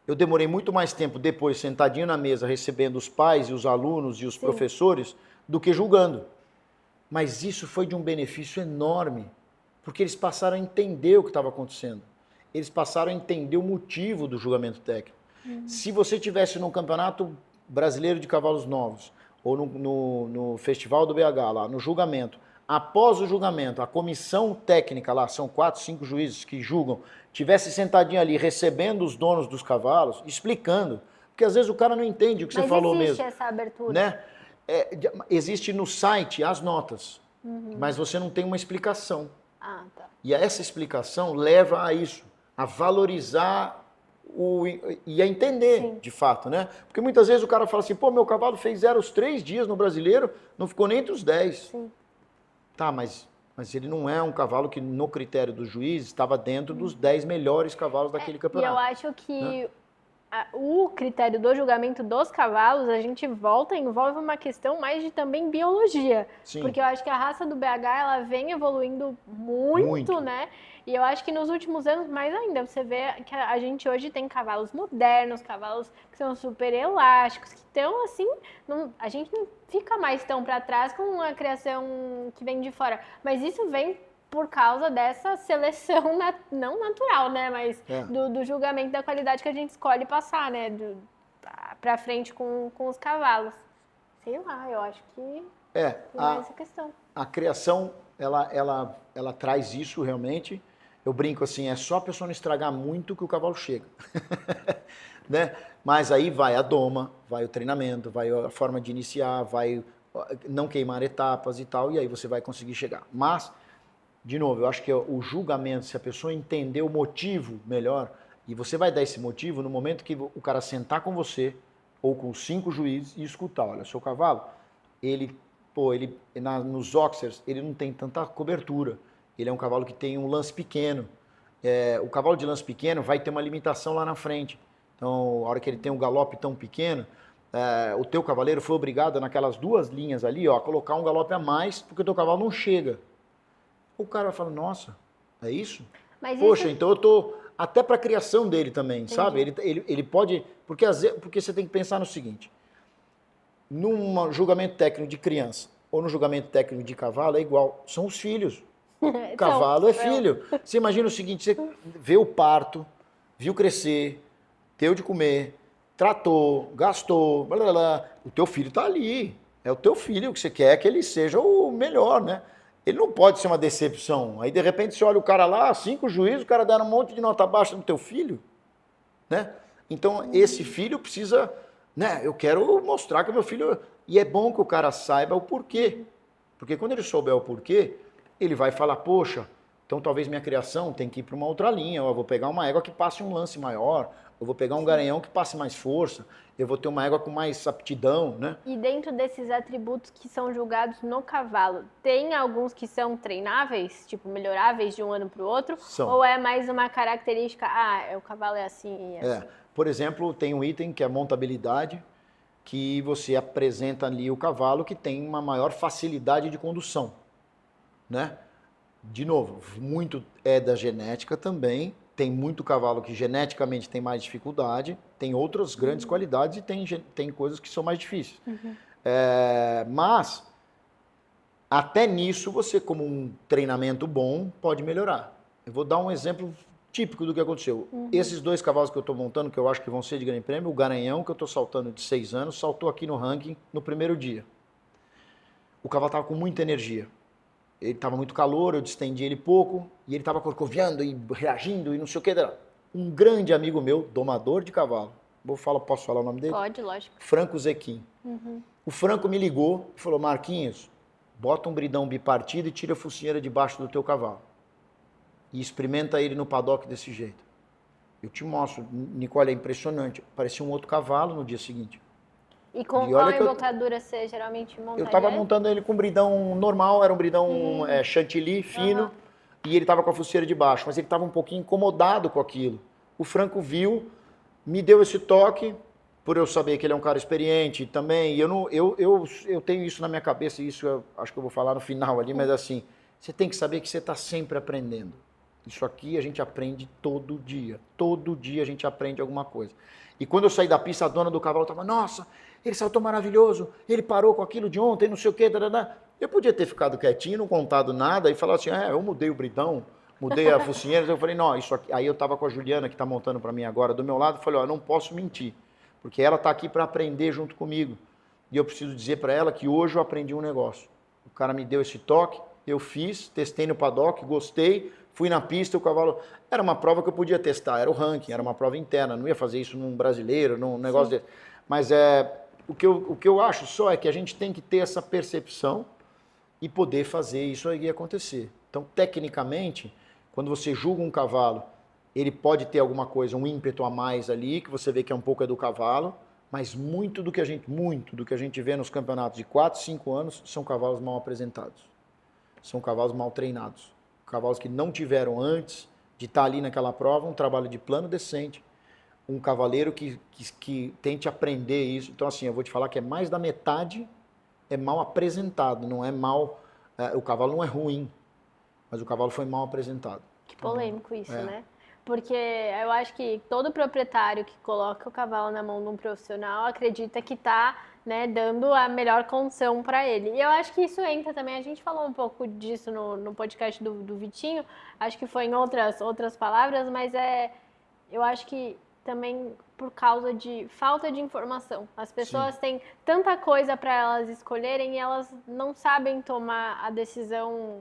Speaker 1: eu demorei muito mais tempo depois sentadinho na mesa recebendo os pais e os alunos e os professores do que julgando. Mas isso foi de um benefício enorme, porque eles passaram a entender o que estava acontecendo. Eles passaram a entender o motivo do julgamento técnico. Se você tivesse num campeonato brasileiro de cavalos novos, ou no Festival do BH, lá, no julgamento, após o julgamento, a comissão técnica lá, são 4, 5 juízes que julgam, tivesse sentadinho ali recebendo os donos dos cavalos, explicando, porque às vezes o cara não entende o que você falou mesmo.
Speaker 2: Mas existe essa abertura?
Speaker 1: Né? Existe no site as notas, mas você não tem uma explicação.
Speaker 2: Tá.
Speaker 1: E essa explicação leva a isso, a valorizar e a entender, de fato, né? Porque muitas vezes o cara fala assim, meu cavalo fez 0 os 3 dias no brasileiro, não ficou nem entre os 10.
Speaker 2: Sim.
Speaker 1: Tá, mas ele não é um cavalo que no critério do juiz estava dentro dos 10 melhores cavalos daquele campeonato.
Speaker 2: E eu acho que o critério do julgamento dos cavalos, a gente envolve uma questão mais de também biologia. Sim. Porque eu acho que a raça do BH, ela vem evoluindo muito, né? E eu acho que nos últimos anos, mais ainda, você vê que a gente hoje tem cavalos modernos, cavalos que são super elásticos, que estão assim, a gente não fica mais tão para trás com uma criação que vem de fora. Mas isso vem por causa dessa seleção não natural, né? Mas do julgamento da qualidade que a gente escolhe passar, né? Pra frente com os cavalos. Sei lá, eu acho que essa questão.
Speaker 1: A criação, ela traz isso realmente. Eu brinco assim, é só a pessoa não estragar muito que o cavalo chega. Né? Mas aí vai a doma, vai o treinamento, vai a forma de iniciar, vai não queimar etapas e tal, e aí você vai conseguir chegar. Mas, de novo, eu acho que o julgamento, se a pessoa entender o motivo melhor, e você vai dar esse motivo no momento que o cara sentar com você, ou com 5 juízes, e escutar, olha, seu cavalo, nos Oxers, ele não tem tanta cobertura. Ele é um cavalo que tem um lance pequeno. O cavalo de lance pequeno vai ter uma limitação lá na frente. Então, a hora que ele tem um galope tão pequeno, o teu cavaleiro foi obrigado, naquelas 2 linhas ali, a colocar um galope a mais, porque o teu cavalo não chega. O cara vai falar, nossa, é isso?
Speaker 2: Mas
Speaker 1: poxa,
Speaker 2: isso...
Speaker 1: então eu tô até para a criação dele também,
Speaker 2: Entendi.
Speaker 1: sabe? Ele pode... Porque você tem que pensar no seguinte, num julgamento técnico de criança ou no julgamento técnico de cavalo é igual, são os filhos. O cavalo é filho. Você imagina o seguinte, você vê o parto, viu crescer, deu de comer, tratou, gastou, blá, blá, blá. O teu filho está ali. É o teu filho que você quer que ele seja o melhor, né? Ele não pode ser uma decepção. Aí, de repente, você olha o cara lá, 5 juízes, o cara dá um monte de nota baixa no teu filho, né? Então, esse filho precisa, né? Eu quero mostrar que o meu filho... E é bom que o cara saiba o porquê. Porque quando ele souber o porquê, ele vai falar, poxa, então talvez minha criação tem que ir para uma outra linha. Eu vou pegar uma égua que passe um lance maior. Eu vou pegar um garanhão que passe mais força. Eu vou ter uma égua com mais aptidão, né?
Speaker 2: E dentro desses atributos que são julgados no cavalo, tem alguns que são treináveis, tipo melhoráveis de um ano para o outro?
Speaker 1: São.
Speaker 2: Ou é mais uma característica, o cavalo é assim e assim?
Speaker 1: Por exemplo, tem um item que é a montabilidade, que você apresenta ali o cavalo que tem uma maior facilidade de condução, né? De novo, muito é da genética também. Tem muito cavalo que geneticamente tem mais dificuldade, tem outras grandes qualidades e tem coisas que são mais difíceis. Mas, até nisso, você, como um treinamento bom, pode melhorar. Eu vou dar um exemplo típico do que aconteceu. Esses 2 cavalos que eu estou montando, que eu acho que vão ser de grande prêmio, o Garanhão, que eu estou saltando de 6 anos, saltou aqui no ranking no primeiro dia. O cavalo estava com muita energia. Ele estava muito calor, eu distendi ele pouco, e ele estava corcoviando e reagindo e não sei o que. Um grande amigo meu, domador de cavalo, posso falar o nome dele?
Speaker 2: Pode, lógico.
Speaker 1: Franco Zequim. O Franco me ligou e falou, Marquinhos, bota um bridão bipartido e tira a focinheira debaixo do teu cavalo. E experimenta ele no paddock desse jeito. Eu te mostro, Nicole, é impressionante. Parecia um outro cavalo no dia seguinte.
Speaker 2: E com qual embocadura você geralmente monta?
Speaker 1: Eu estava montando ele com um bridão normal, era um bridão chantilly, fino, e ele estava com a focinheira de baixo, mas ele estava um pouquinho incomodado com aquilo. O Franco viu, me deu esse toque, por eu saber que ele é um cara experiente também, e eu tenho isso na minha cabeça, e isso eu acho que eu vou falar no final ali, mas assim, você tem que saber que você está sempre aprendendo. Isso aqui a gente aprende todo dia a gente aprende alguma coisa. E quando eu saí da pista, a dona do cavalo estava, nossa, ele saltou maravilhoso, ele parou com aquilo de ontem, não sei o quê, Eu podia ter ficado quietinho, não contado nada e falar assim, eu mudei o bridão, mudei a focinheira. Eu falei, não, isso aqui. Aí eu estava com a Juliana, que está montando para mim agora do meu lado, e falei, eu não posso mentir, porque ela está aqui para aprender junto comigo. E eu preciso dizer para ela que hoje eu aprendi um negócio. O cara me deu esse toque, eu fiz, testei no paddock, gostei, fui na pista, o cavalo... Era uma prova que eu podia testar, era o ranking, era uma prova interna, não ia fazer isso num brasileiro, num negócio desse. Mas o que eu acho só é que a gente tem que ter essa percepção e poder fazer isso aí acontecer. Então, tecnicamente, quando você julga um cavalo, ele pode ter alguma coisa, um ímpeto a mais ali, que você vê que é um pouco do cavalo, mas muito do que a gente vê nos campeonatos de 4, 5 anos são cavalos mal apresentados. São cavalos mal treinados. Cavalos que não tiveram antes de estar ali naquela prova um trabalho de plano decente, um cavaleiro que tente aprender isso. Então, assim, eu vou te falar que é mais da metade é mal apresentado, não é mal... o cavalo não é ruim, mas o cavalo foi mal apresentado.
Speaker 2: Que polêmico isso, né? Porque eu acho que todo proprietário que coloca o cavalo na mão de um profissional acredita que está, né, dando a melhor condição para ele. E eu acho que isso entra também, a gente falou um pouco disso no podcast do Vitinho, acho que foi em outras palavras, mas eu acho que também por causa de falta de informação. As pessoas têm tanta coisa para elas escolherem e elas não sabem tomar a decisão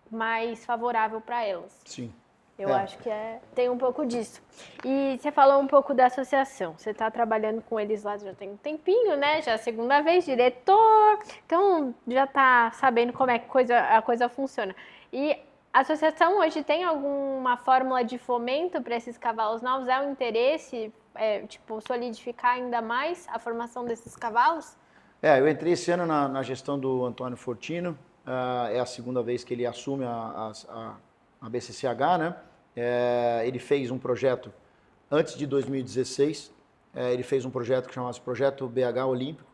Speaker 2: mais favorável para elas.
Speaker 1: Sim.
Speaker 2: Eu acho que tem um pouco disso. E você falou um pouco da associação. Você está trabalhando com eles lá já tem um tempinho, né? Já é a segunda vez, diretor. Então, já está sabendo como é que a coisa funciona. E a associação hoje tem alguma fórmula de fomento para esses cavalos novos? É um interesse, solidificar ainda mais a formação desses cavalos?
Speaker 1: Eu entrei esse ano na gestão do Antônio Fortino. É a segunda vez que ele assume a BCCH, né? Ele fez um projeto antes de 2016. Ele fez um projeto que chamava-se Projeto BH Olímpico.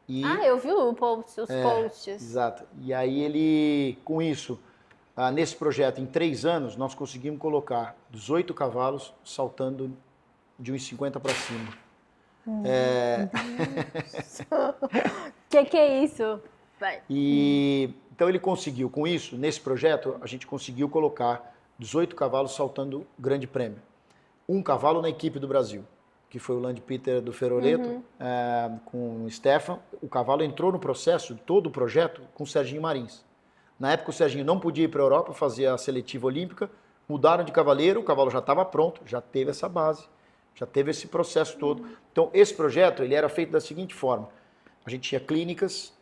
Speaker 2: Eu vi os posts.
Speaker 1: Exato. E aí ele, com isso, nesse projeto, em 3 anos, nós conseguimos colocar 18 cavalos saltando de 1,50 para cima.
Speaker 2: Que é isso? Vai.
Speaker 1: Então ele conseguiu, com isso, nesse projeto, a gente conseguiu colocar 18 cavalos saltando grande prêmio. Um cavalo na equipe do Brasil, que foi o Land Peter do Feroleto, com o Stefan. O cavalo entrou no processo, todo o projeto, com o Serginho Marins. Na época o Serginho não podia ir para a Europa fazer a seletiva olímpica, mudaram de cavaleiro, o cavalo já estava pronto, já teve essa base, já teve esse processo todo. Então esse projeto ele era feito da seguinte forma: a gente tinha clínicas,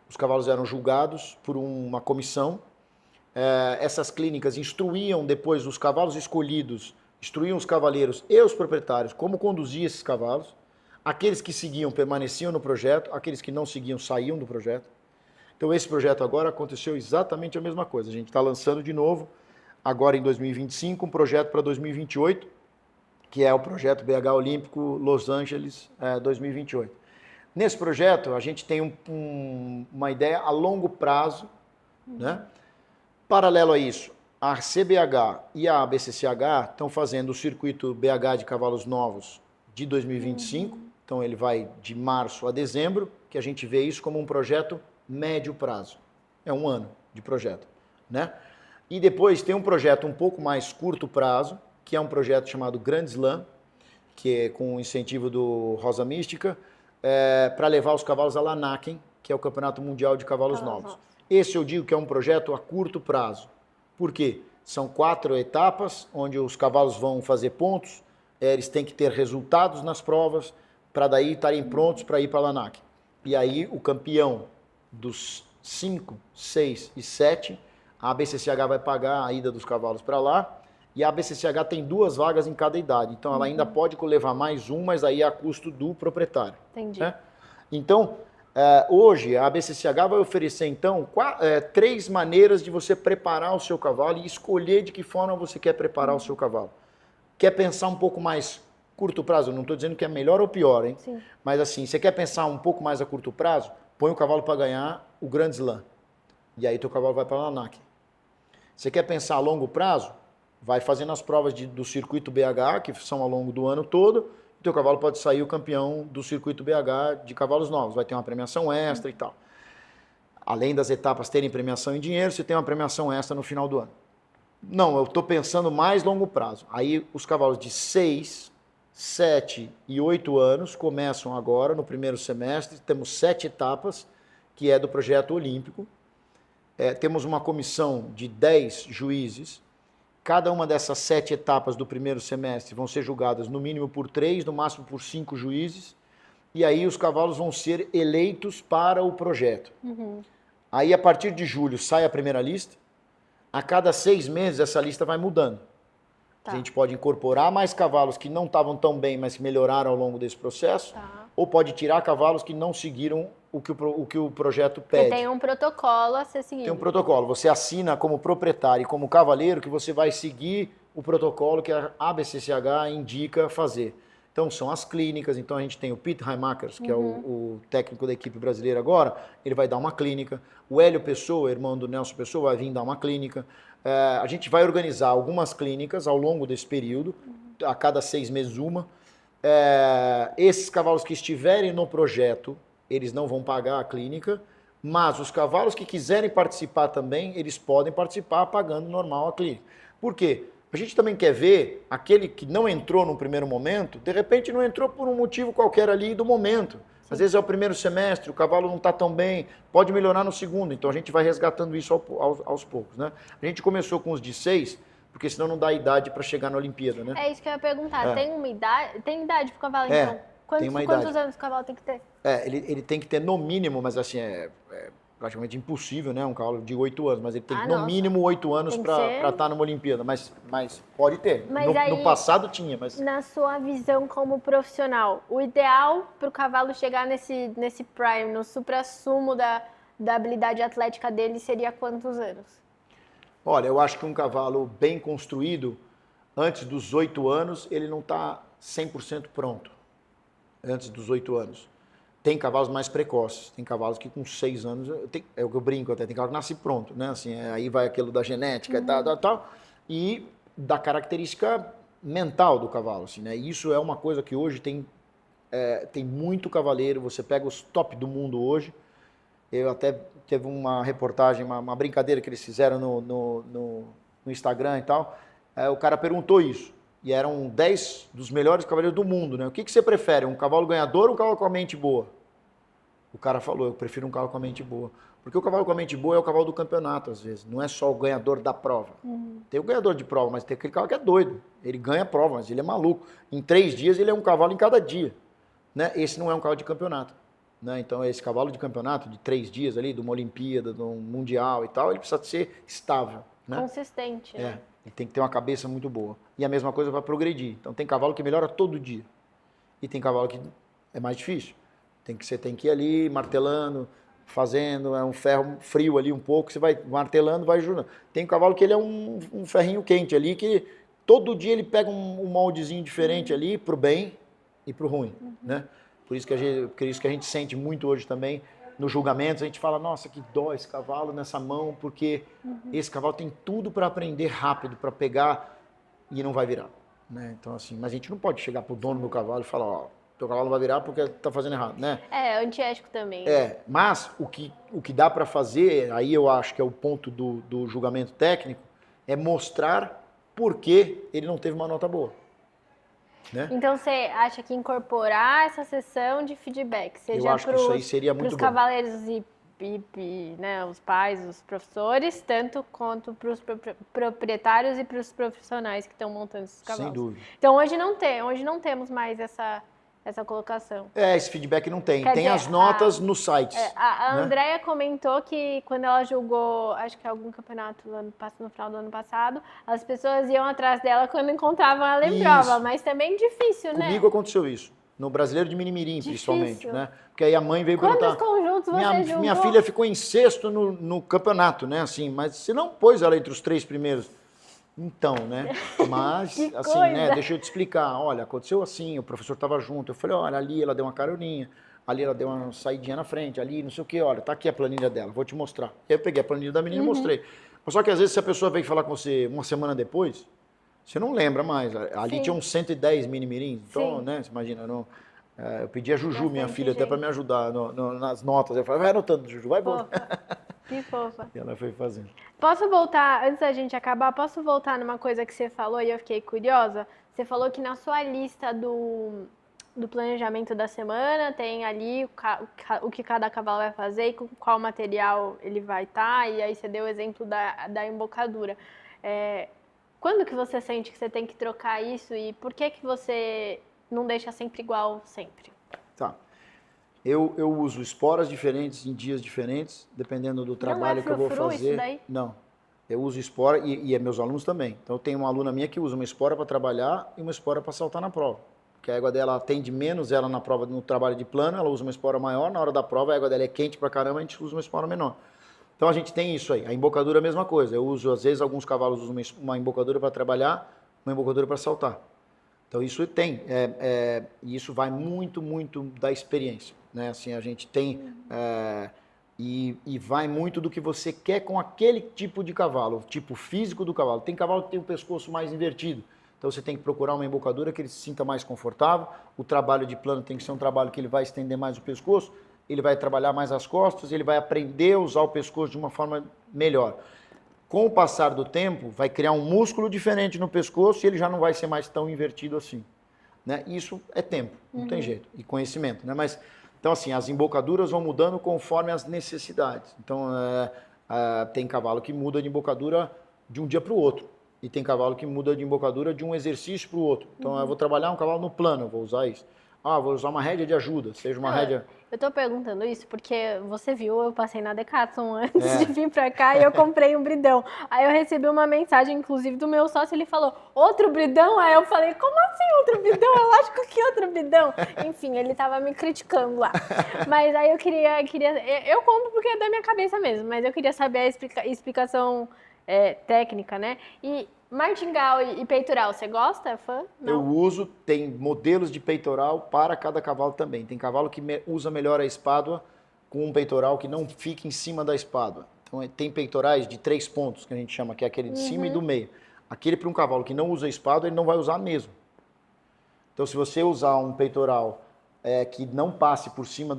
Speaker 1: os cavalos eram julgados por uma comissão. Essas clínicas instruíam depois os cavalos escolhidos, instruíam os cavaleiros e os proprietários como conduzir esses cavalos. Aqueles que seguiam permaneciam no projeto, aqueles que não seguiam saíam do projeto. Então esse projeto agora aconteceu exatamente a mesma coisa. A gente está lançando de novo, agora em 2025, um projeto para 2028, que é o projeto BH Olímpico Los Angeles 2028. Nesse projeto, a gente tem uma ideia a longo prazo, né? Paralelo a isso, a CBH e a BCCH estão fazendo o circuito BH de cavalos novos de 2025, então ele vai de março a dezembro, que a gente vê isso como um projeto médio prazo. É 1 ano de projeto, né? E depois tem um projeto um pouco mais curto prazo, que é um projeto chamado Grand Slam, que é com o incentivo do Rosa Mística, para levar os cavalos a Lanaken, que é o Campeonato Mundial de Cavalos Novos. Esse eu digo que é um projeto a curto prazo. Por quê? São 4 etapas, onde os cavalos vão fazer pontos, eles têm que ter resultados nas provas, para daí estarem prontos para ir para Lanaken. E aí o campeão dos 5, 6 e 7, a BCCH vai pagar a ida dos cavalos para lá, e a BCCH tem 2 vagas em cada idade, então ela ainda pode levar mais um, mas aí é a custo do proprietário.
Speaker 2: Entendi.
Speaker 1: Né? Então, hoje a BCCH vai oferecer então 3 maneiras de você preparar o seu cavalo e escolher de que forma você quer preparar o seu cavalo. Quer pensar um pouco mais curto prazo? Eu não estou dizendo que é melhor ou pior, hein?
Speaker 2: Sim.
Speaker 1: Mas assim, você quer pensar um pouco mais a curto prazo? Põe o cavalo para ganhar o Grand Slam. E aí teu cavalo vai para Lanaken. Você quer pensar a longo prazo? Vai fazendo as provas do circuito BH, que são ao longo do ano todo, e teu cavalo pode sair o campeão do circuito BH de cavalos novos. Vai ter uma premiação extra e tal. Além das etapas terem premiação em dinheiro, você tem uma premiação extra no final do ano. Não, eu estou pensando mais longo prazo. Aí os cavalos de 6, 7 e 8 anos começam agora no primeiro semestre. Temos 7 etapas, que é do projeto olímpico. Temos uma comissão de 10 juízes. Cada uma dessas 7 etapas do primeiro semestre vão ser julgadas no mínimo por 3, no máximo por 5 juízes. E aí os cavalos vão ser eleitos para o projeto. Aí a partir de julho sai a primeira lista. A cada 6 meses essa lista vai mudando. Tá. A gente pode incorporar mais cavalos que não estavam tão bem, mas que melhoraram ao longo desse processo. Tá. Ou pode tirar cavalos que não seguiram o que o projeto pede.
Speaker 2: Você tem um protocolo a ser seguido.
Speaker 1: Tem um protocolo. Você assina como proprietário e como cavaleiro que você vai seguir o protocolo que a BCCH indica fazer. Então são as clínicas, então a gente tem o Pete Heimakers, que é o técnico da equipe brasileira agora, ele vai dar uma clínica. O Hélio Pessoa, irmão do Nelson Pessoa, vai vir dar uma clínica. A gente vai organizar algumas clínicas ao longo desse período, a cada 6 meses uma. Esses cavalos que estiverem no projeto, eles não vão pagar a clínica, mas os cavalos que quiserem participar também, eles podem participar pagando normal a clínica. Por quê? A gente também quer ver aquele que não entrou no primeiro momento, de repente não entrou por um motivo qualquer ali do momento. Às vezes é o primeiro semestre, o cavalo não está tão bem, pode melhorar no segundo, então a gente vai resgatando isso aos poucos, né? A gente começou com os de 6, porque senão não dá idade para chegar na Olimpíada, né?
Speaker 2: É isso que eu ia perguntar, tem uma idade, tem idade pro cavalo então?
Speaker 1: Tem uma
Speaker 2: quantos
Speaker 1: idade.
Speaker 2: anos o cavalo tem que ter?
Speaker 1: Ele tem que ter no mínimo, mas assim, praticamente impossível, né? Um cavalo de 8 anos, mas ele tem que no mínimo 8 anos para estar numa Olimpíada, mas pode ter. No passado tinha, mas...
Speaker 2: Na sua visão como profissional, o ideal para o cavalo chegar nesse prime, no supra-sumo da habilidade atlética dele seria quantos anos?
Speaker 1: Olha, eu acho que um cavalo bem construído, antes dos 8 anos, ele não está 100% pronto. Antes dos 8 anos. Tem cavalos mais precoces, tem cavalos que com 6 anos, é o que eu brinco até, tem cavalo que nasce pronto, né? Assim, aí vai aquilo da genética e tal, e da característica mental do cavalo, assim, né? Isso é uma coisa que hoje tem muito cavaleiro, você pega os top do mundo hoje, eu até teve uma reportagem, uma brincadeira que eles fizeram no Instagram e tal, o cara perguntou isso. E eram 10 dos melhores cavaleiros do mundo, né? O que você prefere, um cavalo ganhador ou um cavalo com a mente boa? O cara falou, eu prefiro um cavalo com a mente boa. Porque o cavalo com a mente boa é o cavalo do campeonato, às vezes. Não é só o ganhador da prova. Tem o ganhador de prova, mas tem aquele cavalo que é doido. Ele ganha a prova, mas ele é maluco. Em 3 dias ele é um cavalo em cada dia. Né? Esse não é um cavalo de campeonato. Né? Então esse cavalo de campeonato, de 3 dias ali, de uma Olimpíada, de um Mundial e tal, ele precisa ser estável. Né?
Speaker 2: Consistente, né?
Speaker 1: Ele tem que ter uma cabeça muito boa. E a mesma coisa vai progredir. Então tem cavalo que melhora todo dia. E tem cavalo que é mais difícil. Você tem que ir ali martelando, fazendo, é um ferro frio ali um pouco, você vai martelando, vai ajudando. Tem cavalo que ele é um ferrinho quente ali, que todo dia ele pega um moldezinho diferente ali, pro bem e pro ruim. Né? Por isso que a gente sente muito hoje também, nos julgamentos, a gente fala, nossa, que dó esse cavalo nessa mão, porque esse cavalo tem tudo para aprender rápido, para pegar e não vai virar. Né? Então, assim, mas a gente não pode chegar pro dono do cavalo e falar, ó, teu cavalo não vai virar porque tá fazendo errado, né?
Speaker 2: É antiético também.
Speaker 1: Mas o que dá para fazer, aí eu acho que é o ponto do julgamento técnico, é mostrar por que ele não teve uma nota boa. Né?
Speaker 2: Então você acha que incorporar essa sessão de feedback, seja para os cavaleiros e né, os pais, os professores, tanto quanto para os proprietários e para os profissionais que estão montando esses cavalos?
Speaker 1: Sem dúvida.
Speaker 2: Então hoje não temos mais essa colocação.
Speaker 1: Esse feedback não tem. Tem as notas nos sites.
Speaker 2: A Andrea comentou que quando ela julgou, acho que algum campeonato no final do ano passado, as pessoas iam atrás dela quando encontravam ela em prova, mas também difícil, né?
Speaker 1: Comigo aconteceu isso. No Brasileiro de Minimirim, principalmente, né? Porque aí a mãe veio perguntar...
Speaker 2: Quantos conjuntos você julgou?
Speaker 1: Minha filha ficou em 6º no campeonato, né? Assim, mas você não pôs ela entre os 3 primeiros. Então, né? Mas, assim, né? Deixa eu te explicar. Olha, aconteceu assim, o professor estava junto. Eu falei, olha, ali ela deu uma caroninha, ali ela deu uma saidinha na frente, ali não sei o que, olha, tá aqui a planilha dela, vou te mostrar. Aí eu peguei a planilha da menina e mostrei. Mas só que às vezes se a pessoa vem falar com você uma semana depois, você não lembra mais. Ali tinha uns 110 mini-mirins, então, né? Você imagina, não... eu pedi a Juju, minha filha, até para me ajudar nas notas. Eu falei, vai anotando, Juju, vai bom.
Speaker 2: Que fofa.
Speaker 1: E ela foi fazendo.
Speaker 2: Posso voltar, antes da gente acabar, posso voltar numa coisa que você falou e eu fiquei curiosa? Você falou que na sua lista do planejamento da semana tem ali o que cada cavalo vai fazer e com qual material ele vai estar, e aí você deu o exemplo da embocadura. Quando que você sente que você tem que trocar isso e por que você não deixa sempre igual sempre? Tá.
Speaker 1: Eu uso esporas diferentes em dias diferentes, dependendo do trabalho que eu vou fazer.
Speaker 2: Isso daí?
Speaker 1: Não. Eu uso espora e meus alunos também. Então eu tenho uma aluna minha que usa uma espora para trabalhar e uma espora para saltar na prova. Porque a égua dela atende menos ela na prova, no trabalho de plano, ela usa uma espora maior, na hora da prova a égua dela é quente pra caramba, a gente usa uma espora menor. Então a gente tem isso aí. A embocadura é a mesma coisa. Eu uso, às vezes, alguns cavalos usam uma embocadura para trabalhar, uma embocadura para saltar. Então isso tem, e isso vai muito, muito da experiência, né? Assim, a gente tem E vai muito do que você quer com aquele tipo de cavalo, o tipo físico do cavalo. Tem cavalo que tem o pescoço mais invertido, então você tem que procurar uma embocadura que ele se sinta mais confortável. O trabalho de plano tem que ser um trabalho que ele vai estender mais o pescoço, ele vai trabalhar mais as costas, ele vai aprender a usar o pescoço de uma forma melhor. Com o passar do tempo, vai criar um músculo diferente no pescoço e ele já não vai ser mais tão invertido assim. Né? Isso é tempo, não tem jeito, e conhecimento. Né? Mas, então, assim, as embocaduras vão mudando conforme as necessidades. Então, tem cavalo que muda de embocadura de um dia para o outro. E tem cavalo que muda de embocadura de um exercício para o outro. Então, eu vou trabalhar um cavalo no plano, eu vou usar isso. Vou usar uma rédea de ajuda, seja uma rédea...
Speaker 2: Eu tô perguntando isso porque você viu, eu passei na Decathlon antes de vir pra cá e eu comprei um bridão. Aí eu recebi uma mensagem, inclusive, do meu sócio, ele falou, outro bridão? Aí eu falei, como assim outro bridão? É lógico que outro bridão. Enfim, ele tava me criticando lá. Mas aí eu queria eu compro porque é da minha cabeça mesmo, mas eu queria saber a explicação técnica, né? E martingale e peitoral, você gosta? É fã? Não.
Speaker 1: Eu uso, tem modelos de peitoral para cada cavalo também. Tem cavalo que usa melhor a espádua com um peitoral que não fica em cima da espádua. Então tem peitorais de 3 pontos, que a gente chama, que é aquele de cima e do meio. Aquele para um cavalo que não usa espádua, ele não vai usar mesmo. Então se você usar um peitoral que não passe por cima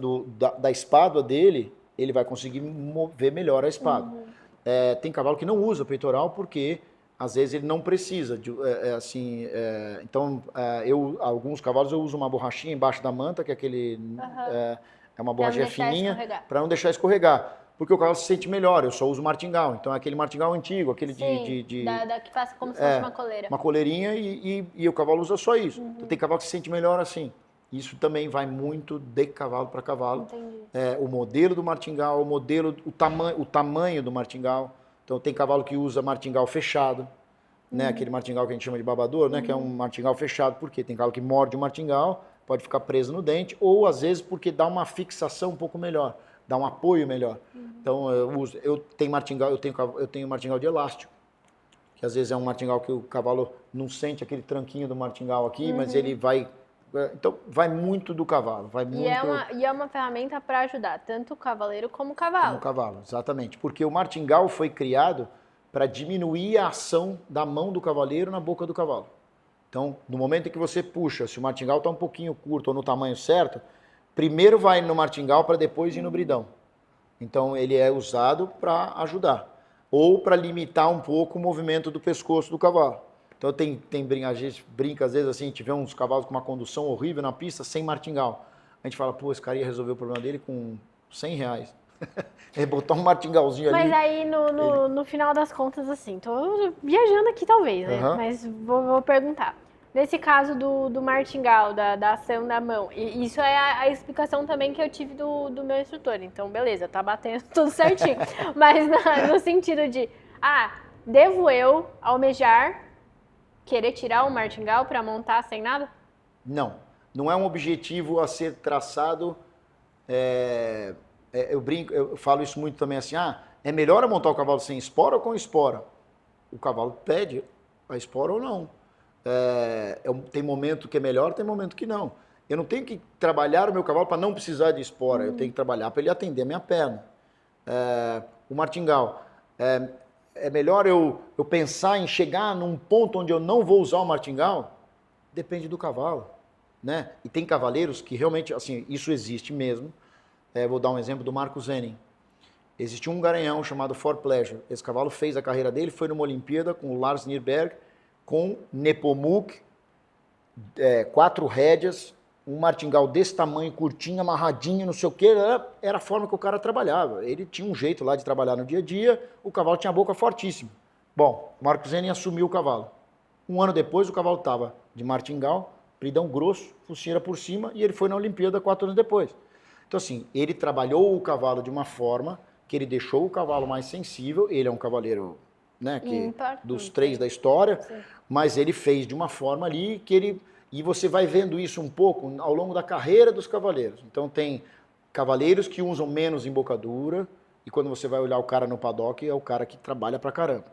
Speaker 1: da espádua dele, ele vai conseguir mover melhor a espádua. Tem cavalo que não usa peitoral porque... Às vezes ele não precisa, então alguns cavalos eu uso uma borrachinha embaixo da manta, que é aquele, é uma borrachinha fininha, para não deixar escorregar, porque o cavalo se sente melhor, eu só uso martingale, então é aquele martingale antigo, aquele
Speaker 2: que passa como se fosse uma coleira.
Speaker 1: Uma coleirinha e o cavalo usa só isso, então tem cavalo que se sente melhor assim, isso também vai muito de cavalo para cavalo. O modelo do martingale, o tamanho do martingale. Então tem cavalo que usa martingale fechado, né? Aquele martingale que a gente chama de babador, né? Que é um martingale fechado, porque tem cavalo que morde o martingale, pode ficar preso no dente, ou às vezes porque dá uma fixação um pouco melhor, dá um apoio melhor. Então eu tenho martingale de elástico, que às vezes é um martingale que o cavalo não sente aquele tranquinho do martingale aqui, mas ele vai... Então, vai muito do cavalo.
Speaker 2: E é uma ferramenta para ajudar tanto o cavaleiro como o cavalo.
Speaker 1: Como o cavalo, exatamente. Porque o martingale foi criado para diminuir a ação da mão do cavaleiro na boca do cavalo. Então, no momento em que você puxa, se o martingale está um pouquinho curto ou no tamanho certo, primeiro vai no martingale para depois ir no bridão. Então, ele é usado para ajudar. Ou para limitar um pouco o movimento do pescoço do cavalo. Então a gente brinca às vezes assim, a gente vê uns cavalos com uma condução horrível na pista, sem martingale. A gente fala, pô, esse cara ia resolver o problema dele com R$100. É botar um martingalzinho ali.
Speaker 2: Mas aí no final das contas, assim, tô viajando aqui talvez, né? Mas vou perguntar. Nesse caso do martingale, da ação da mão, e isso é a explicação também que eu tive do meu instrutor. Então, beleza, tá batendo tudo certinho. Mas no sentido de, devo eu almejar querer tirar o martingale para montar sem nada?
Speaker 1: Não é um objetivo a ser traçado. Eu falo isso muito também assim, é melhor eu montar o cavalo sem espora ou com espora? O cavalo pede a espora ou não. Tem momento que é melhor, tem momento que não. Eu não tenho que trabalhar o meu cavalo para não precisar de espora, eu tenho que trabalhar para ele atender a minha perna. O martingale, é melhor eu pensar em chegar num ponto onde eu não vou usar o martingale? Depende do cavalo, né? E tem cavaleiros que realmente, assim, isso existe mesmo. Vou dar um exemplo do Marcos Henning. Existiu um garanhão chamado For Pleasure. Esse cavalo fez a carreira dele, foi numa Olimpíada com o Lars Nierberg, com Nepomuk, 4 rédeas, um martingale desse tamanho, curtinho, amarradinho, não sei o que, era a forma que o cara trabalhava. Ele tinha um jeito lá de trabalhar no dia a dia, o cavalo tinha a boca fortíssima. Bom, o Marcos Henning assumiu o cavalo. Um ano depois, o cavalo estava de martingale, bridão grosso, focinheira por cima, e ele foi na Olimpíada 4 anos depois. Então, assim, ele trabalhou o cavalo de uma forma que ele deixou o cavalo mais sensível, ele é um cavaleiro, né, dos 3 da história, sim, mas ele fez de uma forma ali que ele... E você vai vendo isso um pouco ao longo da carreira dos cavaleiros. Então tem cavaleiros que usam menos embocadura, e quando você vai olhar o cara no paddock, é o cara que trabalha pra caramba.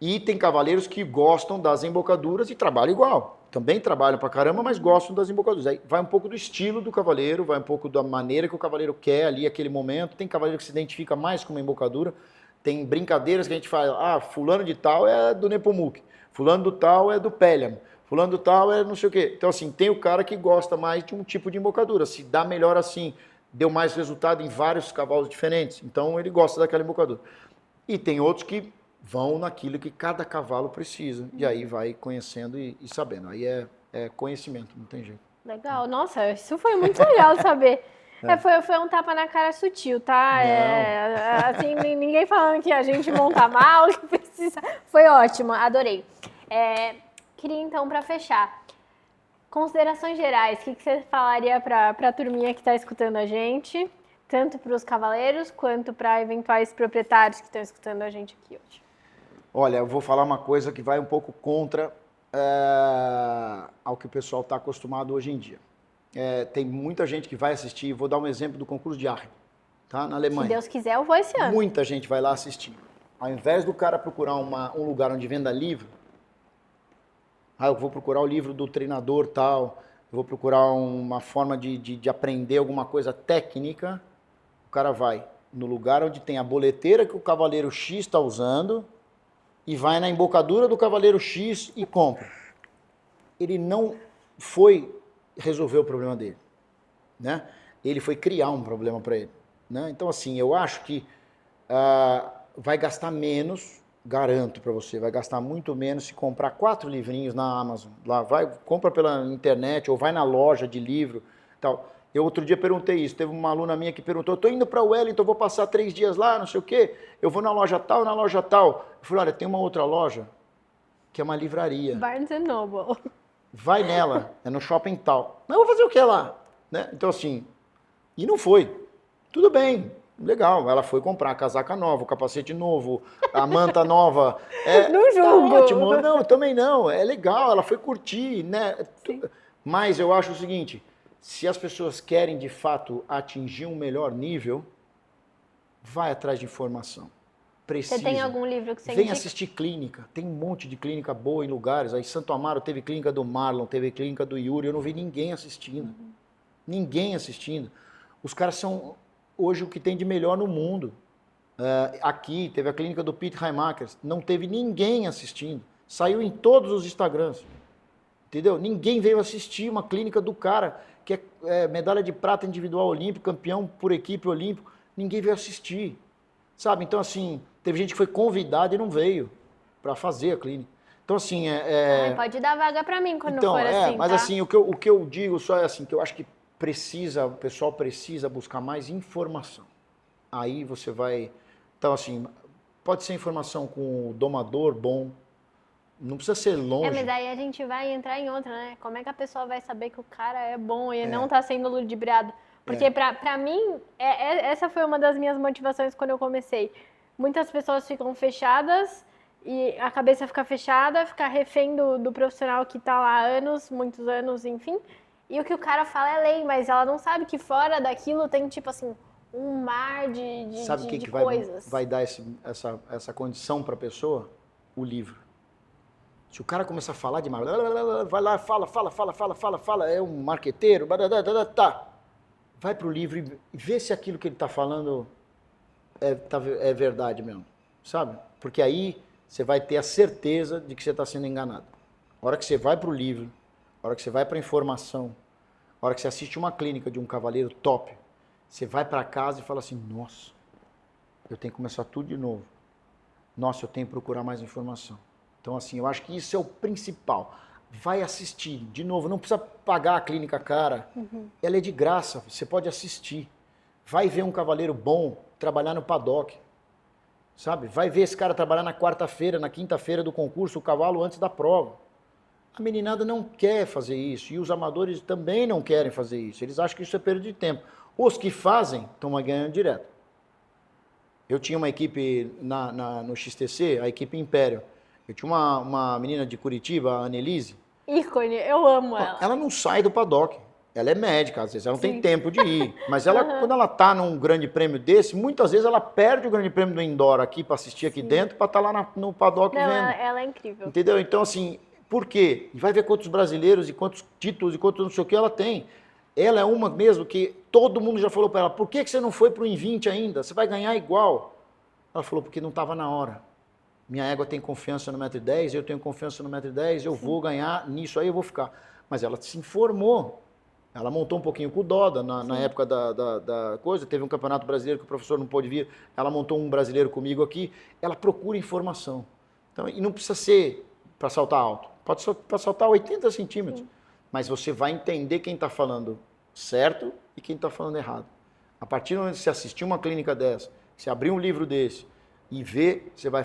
Speaker 1: E tem cavaleiros que gostam das embocaduras e trabalham igual. Também trabalham pra caramba, mas gostam das embocaduras. Aí vai um pouco do estilo do cavaleiro, vai um pouco da maneira que o cavaleiro quer ali, aquele momento. Tem cavaleiro que se identifica mais com uma embocadura. Tem brincadeiras que a gente fala, fulano de tal é do Nepomuk, fulano do tal é do Pelham, fulano do tal é não sei o quê. Então, assim, tem o cara que gosta mais de um tipo de embocadura. Se dá melhor assim, deu mais resultado em vários cavalos diferentes. Então, ele gosta daquela embocadura. E tem outros que vão naquilo que cada cavalo precisa. E aí vai conhecendo e sabendo. Aí é conhecimento, não tem jeito.
Speaker 2: Legal. Nossa, isso foi muito legal saber. Foi um tapa na cara sutil, tá? Assim, ninguém falando que a gente monta mal, que precisa. Foi ótimo, adorei. Queria então, para fechar, considerações gerais, o que você falaria para a turminha que está escutando a gente, tanto para os cavaleiros quanto para eventuais proprietários que estão escutando a gente aqui hoje?
Speaker 1: Olha, eu vou falar uma coisa que vai um pouco contra ao que o pessoal está acostumado hoje em dia. Tem muita gente que vai assistir, vou dar um exemplo do concurso de Aachen, tá? Na Alemanha.
Speaker 2: Se Deus quiser, eu vou esse ano.
Speaker 1: Muita gente vai lá assistir. Ao invés do cara procurar um lugar onde venda livro, eu vou procurar o livro do treinador tal, eu vou procurar uma forma de aprender alguma coisa técnica, o cara vai no lugar onde tem a boleteira que o cavaleiro X está usando e vai na embocadura do cavaleiro X e compra. Ele não foi resolver o problema dele, né? Ele foi criar um problema para ele, né? Então, assim, eu acho que vai gastar menos, garanto para você, vai gastar muito menos se comprar 4 livrinhos na Amazon. Lá compra pela internet ou vai na loja de livro, tal. Eu outro dia perguntei isso, teve uma aluna minha que perguntou, eu tô indo para Wellington, vou passar 3 dias lá, não sei o quê, eu vou na loja tal, na loja tal. Eu falei, olha, tem uma outra loja que é uma livraria.
Speaker 2: Barnes & Noble.
Speaker 1: Vai nela, é no shopping tal. Mas eu vou fazer o que lá? Né? Então assim, e não foi. Tudo bem, legal, ela foi comprar a casaca nova, o capacete novo, a manta nova.
Speaker 2: Não julgo.
Speaker 1: Tá ótimo, não, também não, é legal, ela foi curtir, né? Sim. Mas eu acho o seguinte, se as pessoas querem de fato atingir um melhor nível, vai atrás de informação. Precisa.
Speaker 2: Você tem algum livro que você
Speaker 1: Vem
Speaker 2: indica?
Speaker 1: assistir clínica. Tem um monte de clínica boa em lugares. Aí Santo Amaro teve clínica do Marlon, teve clínica do Yuri. Eu não vi ninguém assistindo. Ninguém assistindo. Os caras são hoje o que tem de melhor no mundo. Aqui teve a clínica do Pete Heimakers. Não teve ninguém assistindo. Saiu em todos os Instagrams. Entendeu? Ninguém veio assistir uma clínica do cara que é medalha de prata individual olímpico, campeão por equipe olímpico. Ninguém veio assistir. Sabe? Então, assim, teve gente que foi convidada e não veio para fazer a clínica. Então, assim,
Speaker 2: pode dar vaga para mim quando
Speaker 1: então,
Speaker 2: for assim,
Speaker 1: mas
Speaker 2: tá?
Speaker 1: assim, o que eu digo só é assim, que eu acho que o pessoal precisa buscar mais informação. Aí você vai... Então, assim, pode ser informação com o domador bom, não precisa ser longe.
Speaker 2: Mas daí a gente vai entrar em outra, né? Como é que a pessoa vai saber que o cara é bom e não tá sendo ludibriado? Porque pra mim, essa foi uma das minhas motivações quando eu comecei. Muitas pessoas ficam fechadas e a cabeça fica fechada, fica refém do profissional que tá lá há anos, muitos anos, enfim. E o que o cara fala é lei, mas ela não sabe que fora daquilo tem, tipo assim, um mar de
Speaker 1: Sabe o que
Speaker 2: coisas.
Speaker 1: vai dar essa condição para a pessoa? O livro. Se o cara começar a falar demais, vai lá, fala, é um marqueteiro, tá. Vai para o livro e vê se aquilo que ele está falando é verdade mesmo, sabe? Porque aí você vai ter a certeza de que você está sendo enganado. A hora que você vai para o livro, a hora que você vai para a informação, a hora que você assiste uma clínica de um cavaleiro top, você vai para casa e fala assim, nossa, eu tenho que começar tudo de novo. Nossa, eu tenho que procurar mais informação. Então, assim, eu acho que isso é o principal. Vai assistir. De novo, não precisa pagar a clínica cara. Ela é de graça, você pode assistir. Vai ver um cavaleiro bom trabalhar no paddock. Sabe? Vai ver esse cara trabalhar na quarta-feira, na quinta-feira do concurso, o cavalo antes da prova. A meninada não quer fazer isso. E os amadores também não querem fazer isso. Eles acham que isso é perda de tempo. Os que fazem estão ganhando direto. Eu tinha uma equipe no XTC, a equipe Império. Eu tinha uma menina de Curitiba, a Annelise.
Speaker 2: Ícone, eu amo ela.
Speaker 1: Ela não sai do paddock. ela é médica, às vezes ela não tem tempo de ir. Mas ela, quando ela tá num grande prêmio desse, muitas vezes ela perde o grande prêmio do indoor aqui para assistir aqui dentro, para estar lá no paddock vendo.
Speaker 2: Ela é incrível.
Speaker 1: Entendeu? Então, assim, por quê? E vai ver quantos brasileiros e quantos títulos e quantos não sei o que ela tem. Ela é uma mesmo que todo mundo já falou para ela, por que você não foi pro In-20 ainda? Você vai ganhar igual. Ela falou, porque não estava na hora. Minha égua tem confiança no 1,10 m, eu tenho confiança no 1,10 m, eu vou ganhar, nisso aí eu vou ficar. Mas ela se informou. Ela montou um pouquinho com o Doda, na época da coisa, teve um campeonato brasileiro que o professor não pôde vir, ela montou um brasileiro comigo aqui, ela procura informação. Então, e não precisa ser para saltar alto, pode ser para saltar 80 centímetros, mas você vai entender quem está falando certo e quem está falando errado. A partir do momento que você assistir uma clínica dessa, você abrir um livro desse e ver, você vai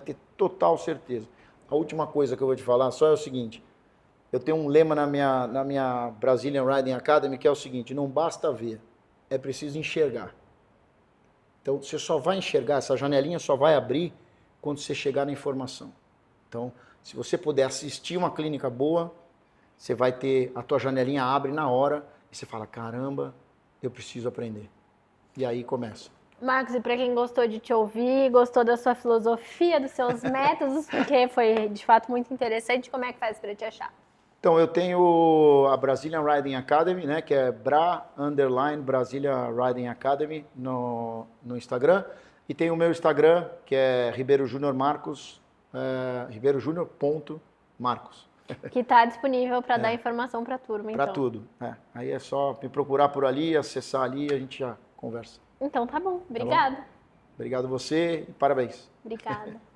Speaker 1: ter total certeza. A última coisa que eu vou te falar só é o seguinte, eu tenho um lema na minha Brazilian Riding Academy que é o seguinte, não basta ver, é preciso enxergar. Então você só vai enxergar, essa janelinha só vai abrir quando você chegar na informação. Então, se você puder assistir uma clínica boa, você vai ter, a tua janelinha abre na hora e você fala, caramba, eu preciso aprender. E aí começa.
Speaker 2: Marcos, e para quem gostou de te ouvir, gostou da sua filosofia, dos seus métodos, porque foi de fato muito interessante, como é que faz para te achar?
Speaker 1: Então, eu tenho a Brazilian Riding Academy, né, que é Brasilia Riding Academy no Instagram. E tem o meu Instagram, que é Ribeiro Júnior Marcos, ribeirojunior.marcos.
Speaker 2: Que está disponível para dar informação para a turma, então.
Speaker 1: Para tudo. Aí é só me procurar por ali, acessar ali e a gente já conversa.
Speaker 2: Então tá bom. Obrigada.
Speaker 1: Obrigado a você e parabéns.
Speaker 2: Obrigada.